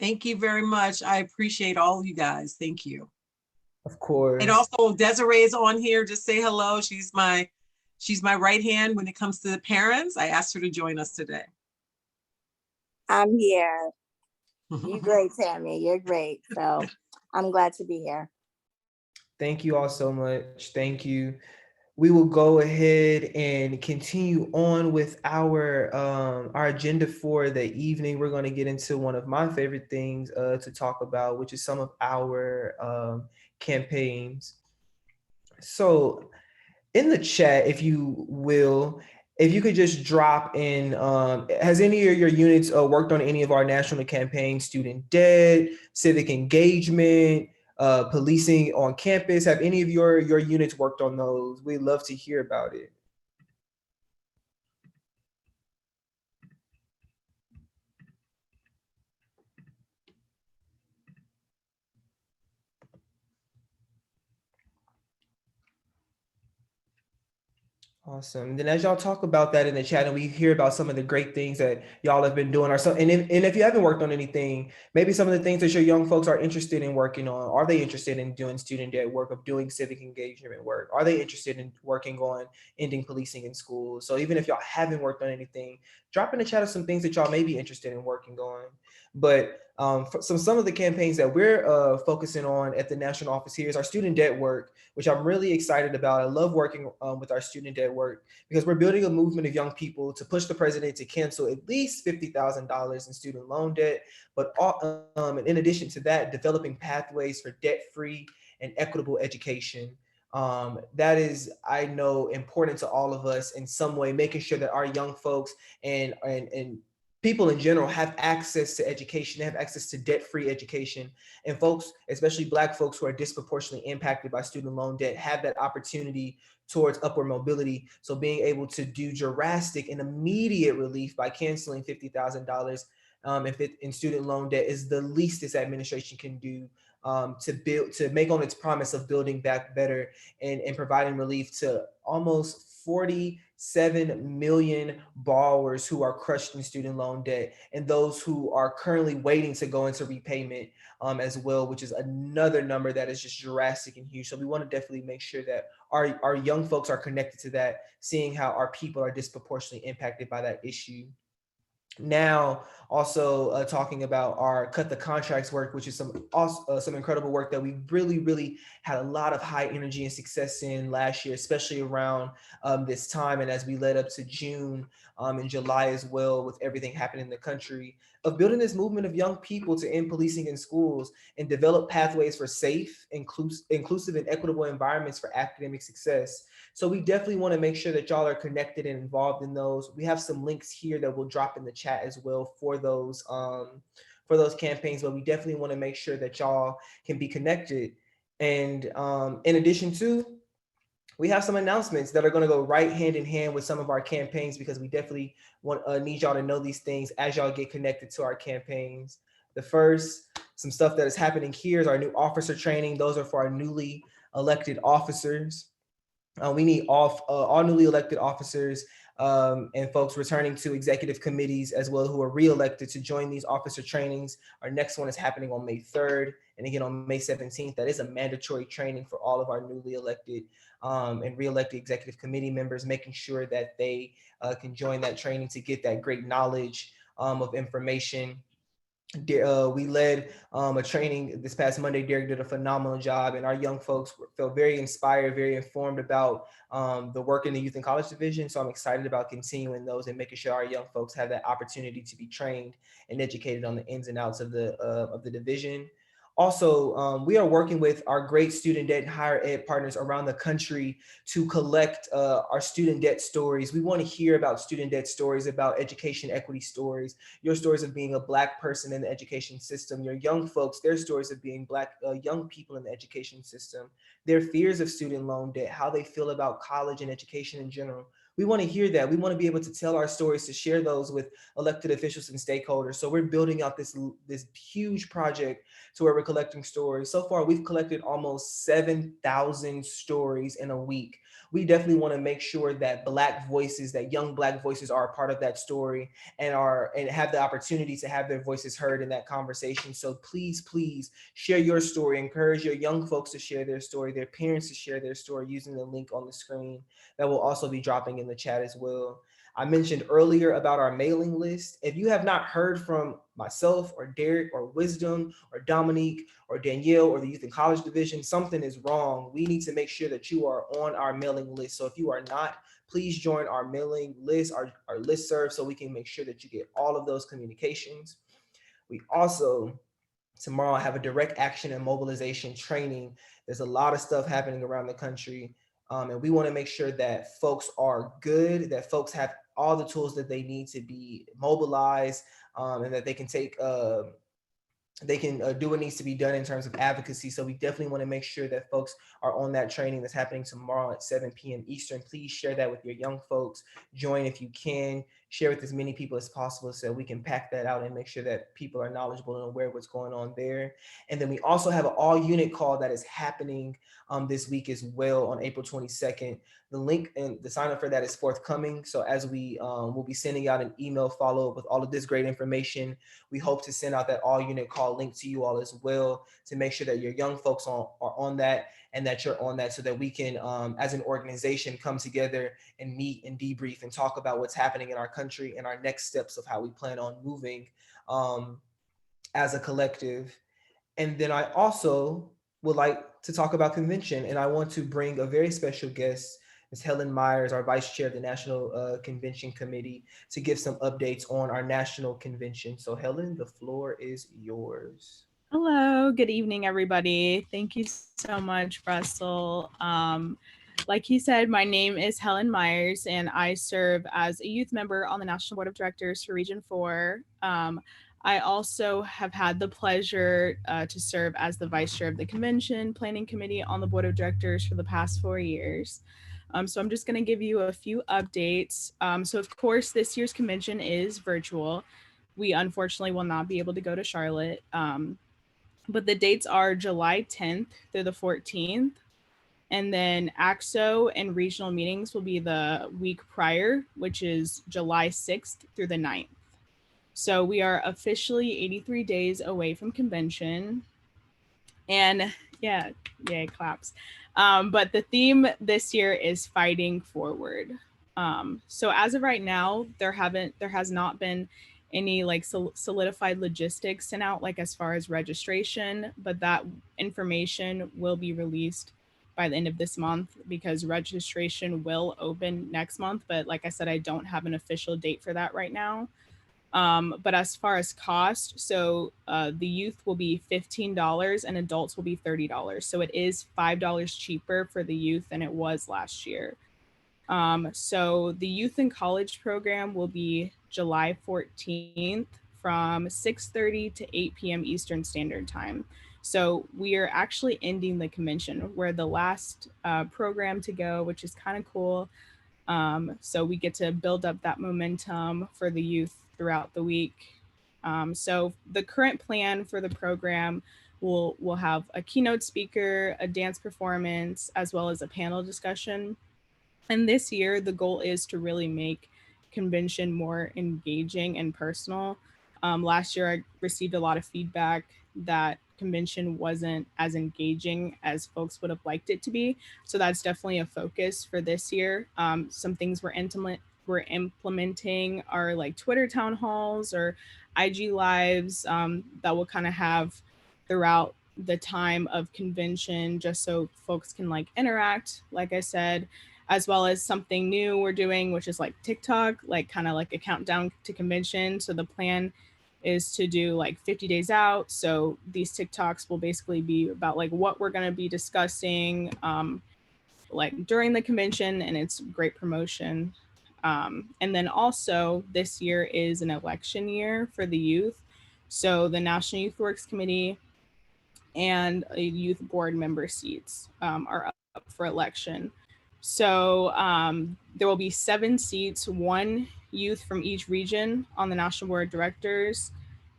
Thank you very much. I appreciate all of you guys. Thank you. Of course. And also Desiree is on here. Just say hello. She's my right hand when it comes to the parents. I asked her to join us today. I'm here. You're great, Tammy. You're great. So I'm glad to be here. Thank you all so much. Thank you. We will go ahead and continue on with our agenda for the evening. We're going to get into one of my favorite things to talk about, which is some of our campaigns. So in the chat, if you will, if you could just drop in, has any of your units worked on any of our national campaigns, student debt, civic engagement, policing on campus? Have any of your units worked on those? We'd love to hear about it. Awesome. Then as y'all talk about that in the chat, and we hear about some of the great things that y'all have been doing, or so, and if you haven't worked on anything, maybe some of the things that your young folks are interested in working on. Are they interested in doing student debt work, of doing civic engagement work? Are they interested in working on ending policing in schools? So even if y'all haven't worked on anything, drop in the chat of some things that y'all may be interested in working on. But for some of the campaigns that we're focusing on at the national office here is our student debt work, which I'm really excited about. I love working with our student debt work, because we're building a movement of young people to push the president to cancel at least $50,000 in student loan debt. But in addition to that, developing pathways for debt-free and equitable education. That is, I know, important to all of us in some way, making sure that our young folks and people in general have access to education, have access to debt-free education. And folks, especially Black folks who are disproportionately impacted by student loan debt, have that opportunity towards upward mobility. So being able to do drastic and immediate relief by canceling $50,000 in student loan debt is the least this administration can do to make on its promise of building back better and providing relief to almost 47 million borrowers who are crushed in student loan debt, and those who are currently waiting to go into repayment as well, which is another number that is just drastic and huge. So we want to definitely make sure that our young folks are connected to that, seeing how our people are disproportionately impacted by that issue. Now, also talking about our cut the contracts work, which is some incredible work that we really had a lot of high energy and success in last year, especially around this time and as we led up to June and July as well, with everything happening in the country, of building this movement of young people to end policing in schools and develop pathways for safe, inclusive and equitable environments for academic success. So we definitely want to make sure that y'all are connected and involved in those. We have some links here that we'll drop in the chat as well for those campaigns, but we definitely want to make sure that y'all can be connected. And in addition to, we have some announcements that are going to go right hand in hand with some of our campaigns, because we definitely need y'all to know these things as y'all get connected to our campaigns. The first, some stuff that is happening here is our new officer training. Those are for our newly elected officers. We need all newly elected officers and folks returning to executive committees as well who are re-elected to join these officer trainings. Our next one is happening on May 3rd. And again, on May 17th, that is a mandatory training for all of our newly elected and re-elected executive committee members, making sure that they can join that training to get that great knowledge of information. We led a training this past Monday. Derek did a phenomenal job, and our young folks felt very inspired, very informed about the work in the Youth and College Division. So I'm excited about continuing those and making sure our young folks have that opportunity to be trained and educated on the ins and outs of the division. Also, we are working with our great student debt and higher ed partners around the country to collect our student debt stories. We want to hear about student debt stories, about education equity stories, your stories of being a Black person in the education system, your young folks, their stories of being Black young people in the education system, their fears of student loan debt, how they feel about college and education in general. We want to hear that. We want to be able to tell our stories, to share those with elected officials and stakeholders. So we're building out this huge project to where we're collecting stories. So far, we've collected almost 7,000 stories in a week. We definitely want to make sure that Black voices, that young Black voices, are a part of that story and have the opportunity to have their voices heard in that conversation. So please share your story. Encourage your young folks to share their story, their parents to share their story using the link on the screen that will also be dropping in the chat as well. I mentioned earlier about our mailing list. If you have not heard from myself or Derek or Wisdom or Dominique or Danielle or the Youth and College Division, something is wrong. We need to make sure that you are on our mailing list. So if you are not, please join our mailing list, our listserv, so we can make sure that you get all of those communications. We also, tomorrow, I have a direct action and mobilization training. There's a lot of stuff happening around the country. And we want to make sure that folks are good, that folks have all the tools that they need to be mobilized, and that they can do what needs to be done in terms of advocacy. So we definitely want to make sure that folks are on that training that's happening tomorrow at 7 p.m. Eastern. Please share that with your young folks. Join if you can. Share with as many people as possible so we can pack that out and make sure that people are knowledgeable and aware of what's going on there. And then we also have an all-unit call that is happening this week as well on April 22nd. The link and the sign up for that is forthcoming. So as we will be sending out an email follow-up with all of this great information, we hope to send out that all-unit call link to you all as well to make sure that your young folks are on that and that you're on that, so that we can, as an organization, come together and meet and debrief and talk about what's happening in our country and our next steps of how we plan on moving as a collective. And then I also would like to talk about convention, and I want to bring a very special guest, Ms. Helen Myers, our Vice Chair of the National Convention Committee, to give some updates on our national convention. So Helen, the floor is yours. Hello, good evening, everybody. Thank you so much, Russell. Like he said, my name is Helen Myers, and I serve as a youth member on the National Board of Directors for Region 4. I also have had the pleasure to serve as the Vice Chair of the Convention Planning Committee on the Board of Directors for the past 4 years. So I'm just going to give you a few updates. So of course, this year's convention is virtual. We unfortunately will not be able to go to Charlotte. But the dates are July 10th through the 14th. And then AXO and regional meetings will be the week prior, which is July 6th through the 9th. So we are officially 83 days away from convention. And yeah, yay, claps. But the theme this year is fighting forward. So as of right now, there has not been any like solidified logistics sent out, like as far as registration, but that information will be released by the end of this month because registration will open next month. But like I said, I don't have an official date for that right now. But as far as cost, so the youth will be $15 and adults will be $30. So it is $5 cheaper for the youth than it was last year. So the youth and college program will be July 14th from 6:30 to 8 p.m. Eastern Standard Time. So we are actually ending the convention. We're the last program to go, which is kind of cool. So we get to build up that momentum for the youth throughout the week. So the current plan for the program will have a keynote speaker, a dance performance, as well as a panel discussion. And this year, the goal is to really make convention more engaging and personal. Last year, I received a lot of feedback that convention wasn't as engaging as folks would have liked it to be. So that's definitely a focus for this year. Some things we're implementing are like Twitter town halls or IG lives that we'll kind of have throughout the time of convention, just so folks can like interact, like I said, as well as something new we're doing, which is like TikTok, like kind of like a countdown to convention. So the plan is to do like 50 days out. So these TikToks will basically be about like what we're going to be discussing like during the convention, and it's great promotion. And then also this year is an election year for the youth. So the National Youth Works Committee and a youth board member seats are up for election. So there will be 7 seats, 1 youth from each region on the National Board of Directors,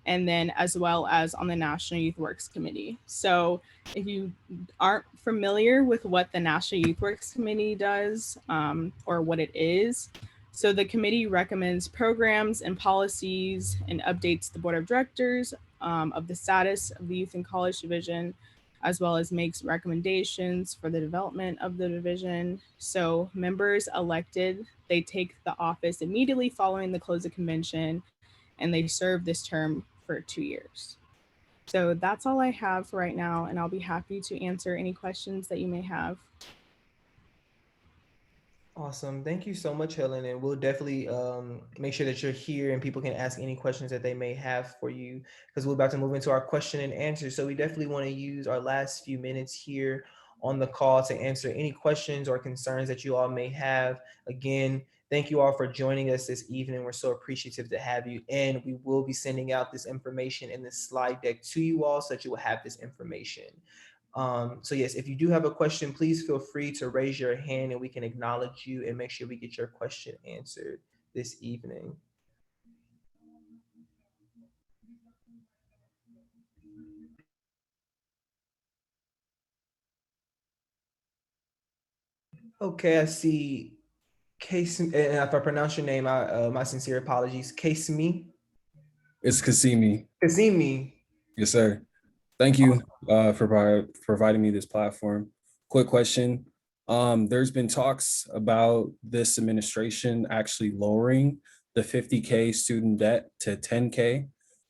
and then as well as on the National Youth Works Committee. So if you aren't familiar with what the National Youth Works Committee does or what it is, so the committee recommends programs and policies and updates the Board of Directors of the status of the Youth and College Division, as well as makes recommendations for the development of the division. So members elected, they take the office immediately following the close of convention, and they serve this term for 2 years. So that's all I have for right now, and I'll be happy to answer any questions that you may have. Awesome. Thank you so much, Helen. And we'll definitely make sure that you're here and people can ask any questions that they may have for you, because we're about to move into our question and answer. So we definitely want to use our last few minutes here on the call to answer any questions or concerns that you all may have. Again, thank you all for joining us this evening. We're so appreciative to have you. And we will be sending out this information in this slide deck to you all so that you will have this information. So yes, if you do have a question, please feel free to raise your hand and we can acknowledge you and make sure we get your question answered this evening. Okay, I see Case, and if I pronounce your name, my sincere apologies. Kasimi? It's Kasimi. Kasimi. Yes, sir. Thank you for providing me this platform. Quick question. There's been talks about this administration actually lowering the 50K student debt to 10K,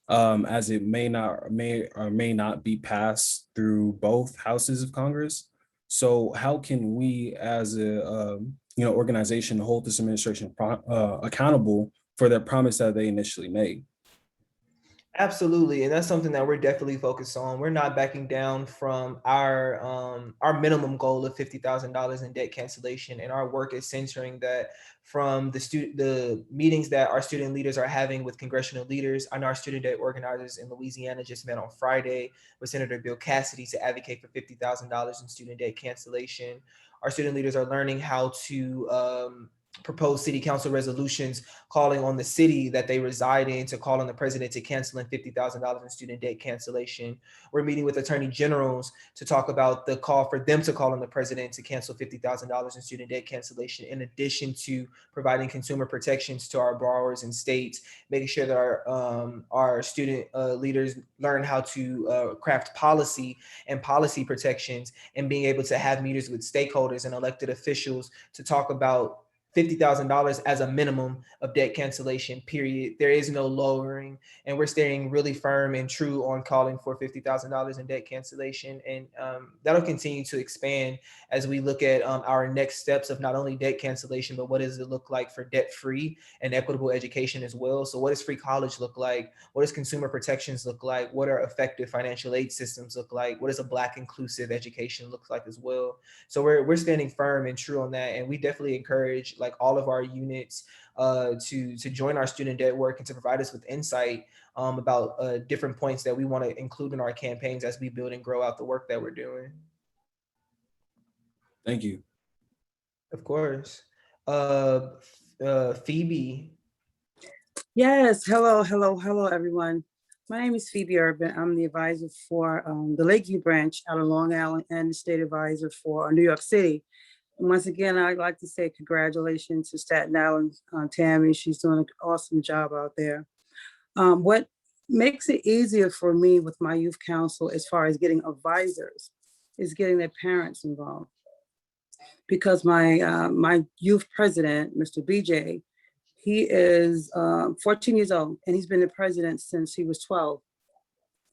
as it may or may not be passed through both houses of Congress. So how can we as a organization hold this administration accountable for their promise that they initially made? Absolutely, and that's something that we're definitely focused on. We're not backing down from our minimum goal of $50,000 in debt cancellation, and our work is centering that from the meetings that our student leaders are having with congressional leaders. I know our student debt organizers in Louisiana just met on Friday with Senator Bill Cassidy to advocate for $50,000 in student debt cancellation. Our student leaders are learning how to proposed city council resolutions calling on the city that they reside in to call on the president to cancel in $50,000 in student debt cancellation. We're meeting with attorney generals to talk about the call for them to call on the president to cancel $50,000 in student debt cancellation, in addition to providing consumer protections to our borrowers and states, making sure that our student leaders learn how to craft policy and policy protections, and being able to have meetings with stakeholders and elected officials to talk about $50,000 as a minimum of debt cancellation, period. There is no lowering, and we're staying really firm and true on calling for $50,000 in debt cancellation. And that'll continue to expand as we look at our next steps of not only debt cancellation, but what does it look like for debt-free and equitable education as well. So what does free college look like? What does consumer protections look like? What are effective financial aid systems look like? What does a Black inclusive education look like as well? So we're standing firm and true on that. And we definitely encourage like all of our units to join our student debt work and to provide us with insight about different points that we want to include in our campaigns as we build and grow out the work that we're doing. Thank you. Of course. Phoebe. Yes, hello, everyone. My name is Phoebe Urban. I'm the advisor for the Lakeview branch out of Long Island and the state advisor for New York City. And once again, I'd like to say congratulations to Staten Island, Tammy. She's doing an awesome job out there. What makes it easier for me with my youth council as far as getting advisors is getting their parents involved. Because my youth president, Mr. BJ, he is 14 years old and he's been the president since he was 12.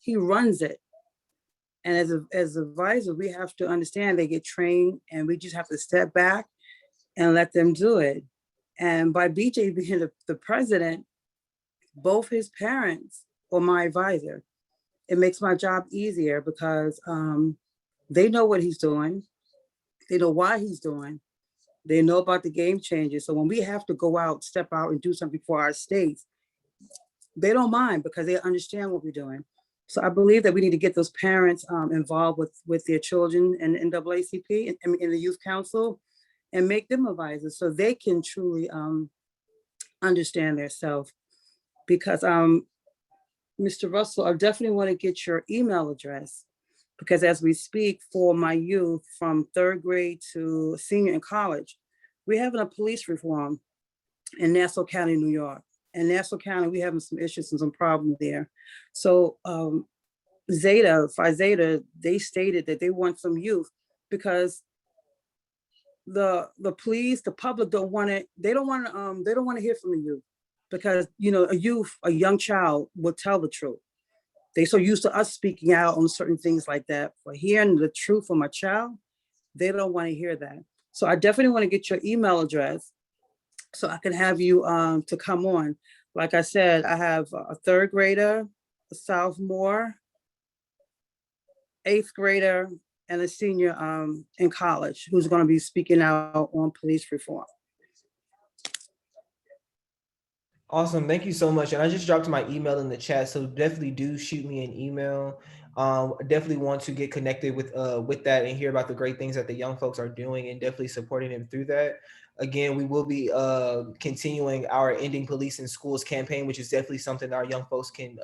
He runs it. And as an advisor, we have to understand they get trained and we just have to step back and let them do it. And by BJ being the president, both his parents are my advisor. It makes my job easier because they know what he's doing. They know why he's doing. They know about the game changes. So when we have to go out, step out and do something for our states, they don't mind because they understand what we're doing. So I believe that we need to get those parents involved with their children in NAACP and in the youth council and make them advisors so they can truly understand themselves. Because Mr. Russell, I definitely want to get your email address because as we speak for my youth from 3rd grade to senior in college, we're having a police reform in Nassau County, New York. In Nassau County, we're having some issues and some problems there. So Phi Zeta, they stated that they want some youth because the police, the public don't want it. They don't want to hear from the youth because, you know, a young child will tell the truth. They so used to us speaking out on certain things like that. But hearing the truth from a child, they don't want to hear that. So I definitely want to get your email address so I can have you to come on. Like I said, I have a 3rd grader, a sophomore, 8th grader, and a senior in college who's going to be speaking out on police reform. Awesome. Thank you so much. And I just dropped my email in the chat. So definitely do shoot me an email. Definitely want to get connected with that and hear about the great things that the young folks are doing and definitely supporting them through that. Again, we will be continuing our Ending Police in Schools campaign, which is definitely something that our young folks can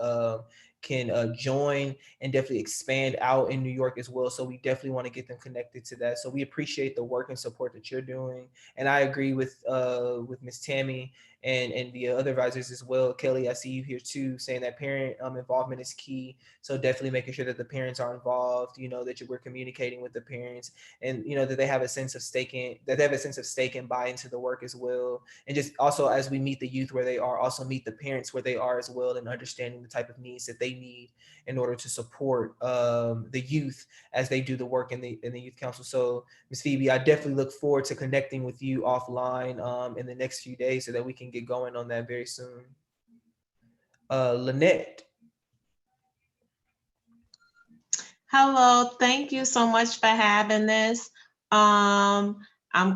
join and definitely expand out in New York as well. So we definitely want to get them connected to that. So we appreciate the work and support that you're doing. And I agree with Ms. Tammy and the other advisors as well. Kelly, I see you here too, saying that parent involvement is key. So definitely making sure that the parents are involved, you know, that we're communicating with the parents and, you know, that they have a sense of stake and buy into the work as well. And just also as we meet the youth where they are, also meet the parents where they are as well and understanding the type of needs that they need in order to support the youth as they do the work in the youth council. So Ms. Phoebe, I definitely look forward to connecting with you offline in the next few days so that we can get going on that very soon. Lynette. Hello, thank you so much for having this. I'm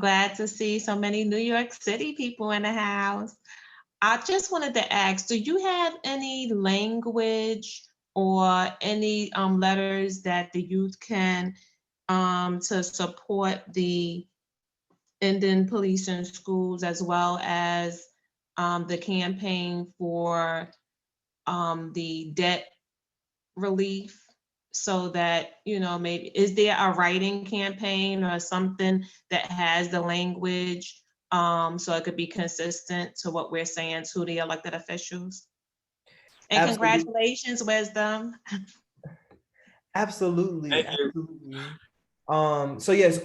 glad to see so many New York City people in the house. I just wanted to ask, do you have any language or any letters that the youth can to support the ending police in schools, as well as the campaign for the debt relief, so that, you know, maybe, is there a writing campaign or something that has the language so it could be consistent to what we're saying to the elected officials? And Absolutely. congratulations, Wisdom. Absolutely, Thank you. absolutely. So yes,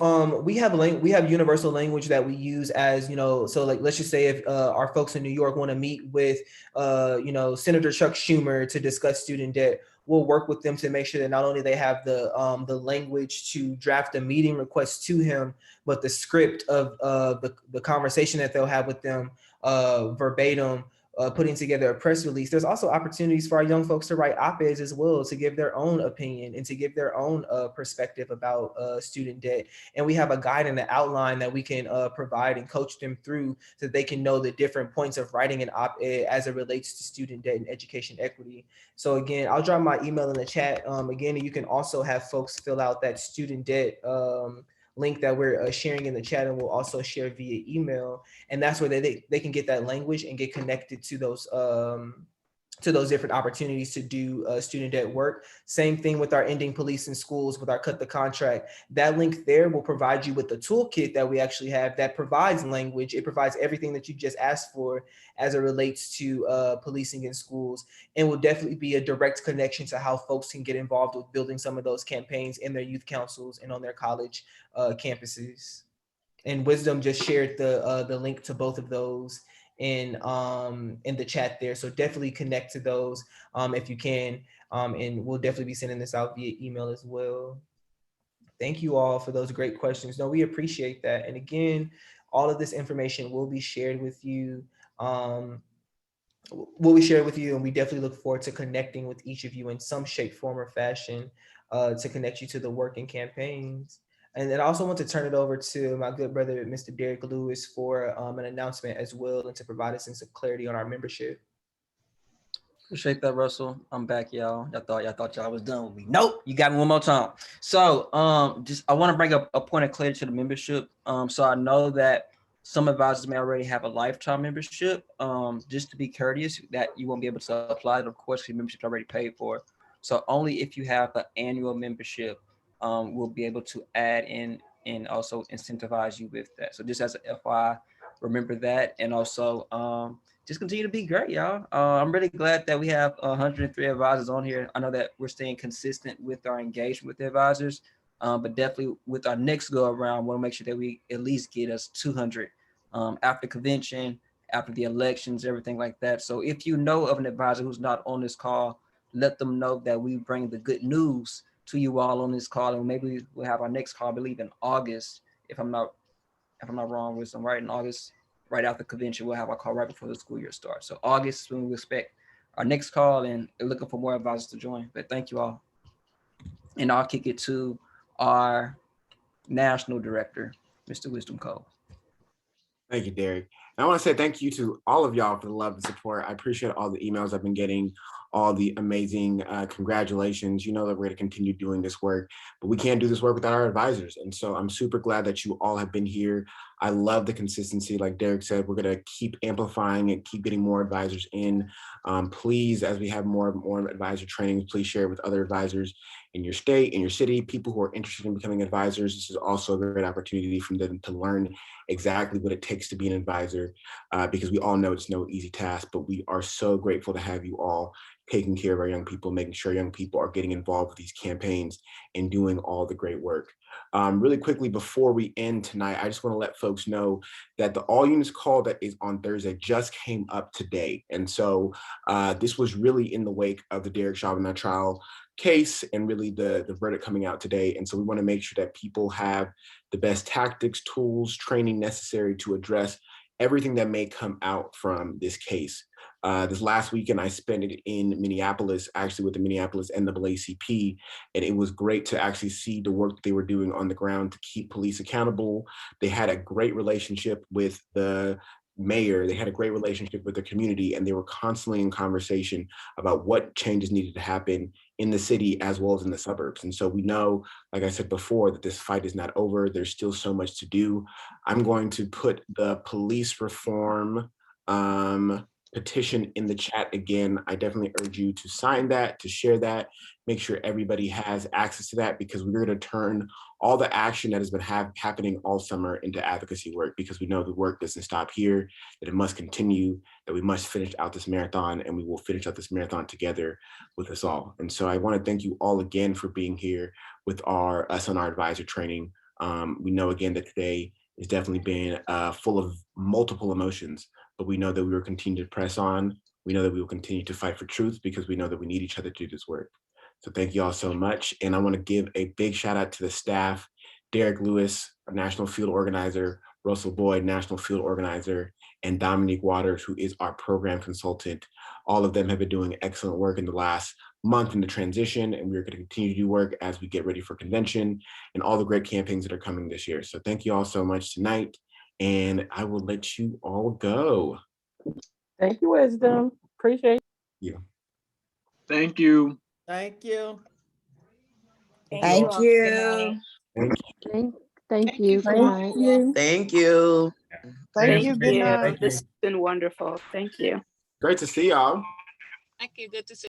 we have universal language that we use as, you know, so like, let's just say if our folks in New York want to meet with you know, Senator Chuck Schumer to discuss student debt, we'll work with them to make sure that not only they have the language to draft a meeting request to him, but the script of the conversation that they'll have with them verbatim, putting together a press release. There's also opportunities for our young folks to write op-eds as well, to give their own opinion and to give their own perspective about student debt. And we have a guide and an outline that we can provide and coach them through so that they can know the different points of writing an op-ed as it relates to student debt and education equity. So again, I'll drop my email in the chat. Again, you can also have folks fill out that student debt link that we're sharing in the chat, and we'll also share via email. And that's where they can get that language and get connected to those different opportunities to do student debt work. Same thing with our ending police in schools, with our cut the contract. That link there will provide you with the toolkit that we actually have that provides language. It provides everything that you just asked for as it relates to policing in schools, and will definitely be a direct connection to how folks can get involved with building some of those campaigns in their youth councils and on their college campuses. And Wisdom just shared the link to both of those in the chat there. So definitely connect to those if you can. And we'll definitely be sending this out via email as well. Thank you all for those great questions. No, we appreciate that. And again, all of this information will be shared with you. And we definitely look forward to connecting with each of you in some shape, form, or fashion to connect you to the work and campaigns. And then I also want to turn it over to my good brother, Mr. Derek Lewis, for an announcement as well, and to provide a sense of clarity on our membership. Appreciate that, Russell. I'm back, y'all. Y'all thought y'all was done with me. Nope, you got me one more time. So I want to bring up a point of clarity to the membership. So I know that some advisors may already have a lifetime membership. Just to be courteous, that you won't be able to apply it, of course, your membership already paid for. So only if you have an annual membership, we'll be able to add in and also incentivize you with that. So just as an FYI, remember that. And also just continue to be great, y'all. I'm really glad that we have 103 advisors on here. I know that we're staying consistent with our engagement with the advisors, but definitely with our next go around, we'll make sure that we at least get us 200 after convention, after the elections, everything like that. So if you know of an advisor who's not on this call, let them know that we bring the good news to you all on this call, and maybe we'll have our next call, I believe in August, if I'm not wrong, with some right in August, right after convention, we'll have our call right before the school year starts. So August is when we expect our next call, and looking for more advisors to join. But thank you all. And I'll kick it to our national director, Mr. Wisdom Cole. Thank you, Derek. And I want to say thank you to all of y'all for the love and support. I appreciate all the emails I've been getting, all the amazing congratulations. You know that we're going to continue doing this work, but we can't do this work without our advisors. And so I'm super glad that you all have been here. I love the consistency. Like Derek said, we're going to keep amplifying and keep getting more advisors in. Please, as we have more advisor trainings, please share with other advisors in your state, in your city, people who are interested in becoming advisors. This is also a great opportunity for them to learn exactly what it takes to be an advisor, because we all know it's no easy task, but we are so grateful to have you all taking care of our young people, making sure young people are getting involved with these campaigns and doing all the great work. Really quickly, before we end tonight, I just want to let folks know that the all units call that is on Thursday just came up today. And so this was really in the wake of the Derek Chauvin trial case and really the verdict coming out today. And so we want to make sure that people have the best tactics, tools, training necessary to address everything that may come out from this case. This last weekend, I spent it in Minneapolis, actually with the Minneapolis NAACP, and it was great to actually see the work that they were doing on the ground to keep police accountable. They had a great relationship with the mayor, they had a great relationship with the community, and they were constantly in conversation about what changes needed to happen in the city as well as in the suburbs. And so we know, like I said before, that this fight is not over. There's still so much to do. I'm going to put the police reform petition in the chat again. I definitely urge you to sign that, to share that, make sure everybody has access to that, because we're going to turn all the action that has been happening all summer into advocacy work, because we know the work doesn't stop here, that it must continue, that we must finish out this marathon, and we will finish out this marathon together with us all. And so I want to thank you all again for being here with us on our advisor training. We know again that today has definitely been full of multiple emotions, but we know that we will continue to press on. We know that we will continue to fight for truth, because we know that we need each other to do this work. So thank you all so much. And I want to give a big shout out to the staff, Derek Lewis, our national field organizer, Russell Boyd, national field organizer, and Dominique Waters, who is our program consultant. All of them have been doing excellent work in the last month in the transition, and we're going to continue to do work as we get ready for convention and all the great campaigns that are coming this year. So thank you all so much tonight, and I will let you all go. Thank you, Wisdom. Appreciate you. Thank you. Thank you. Thank you. Thank you. Good night. Thank you. Thank you. Good night. Thank you. This has been wonderful. Thank you. Great to see y'all. Thank you. Good to see you.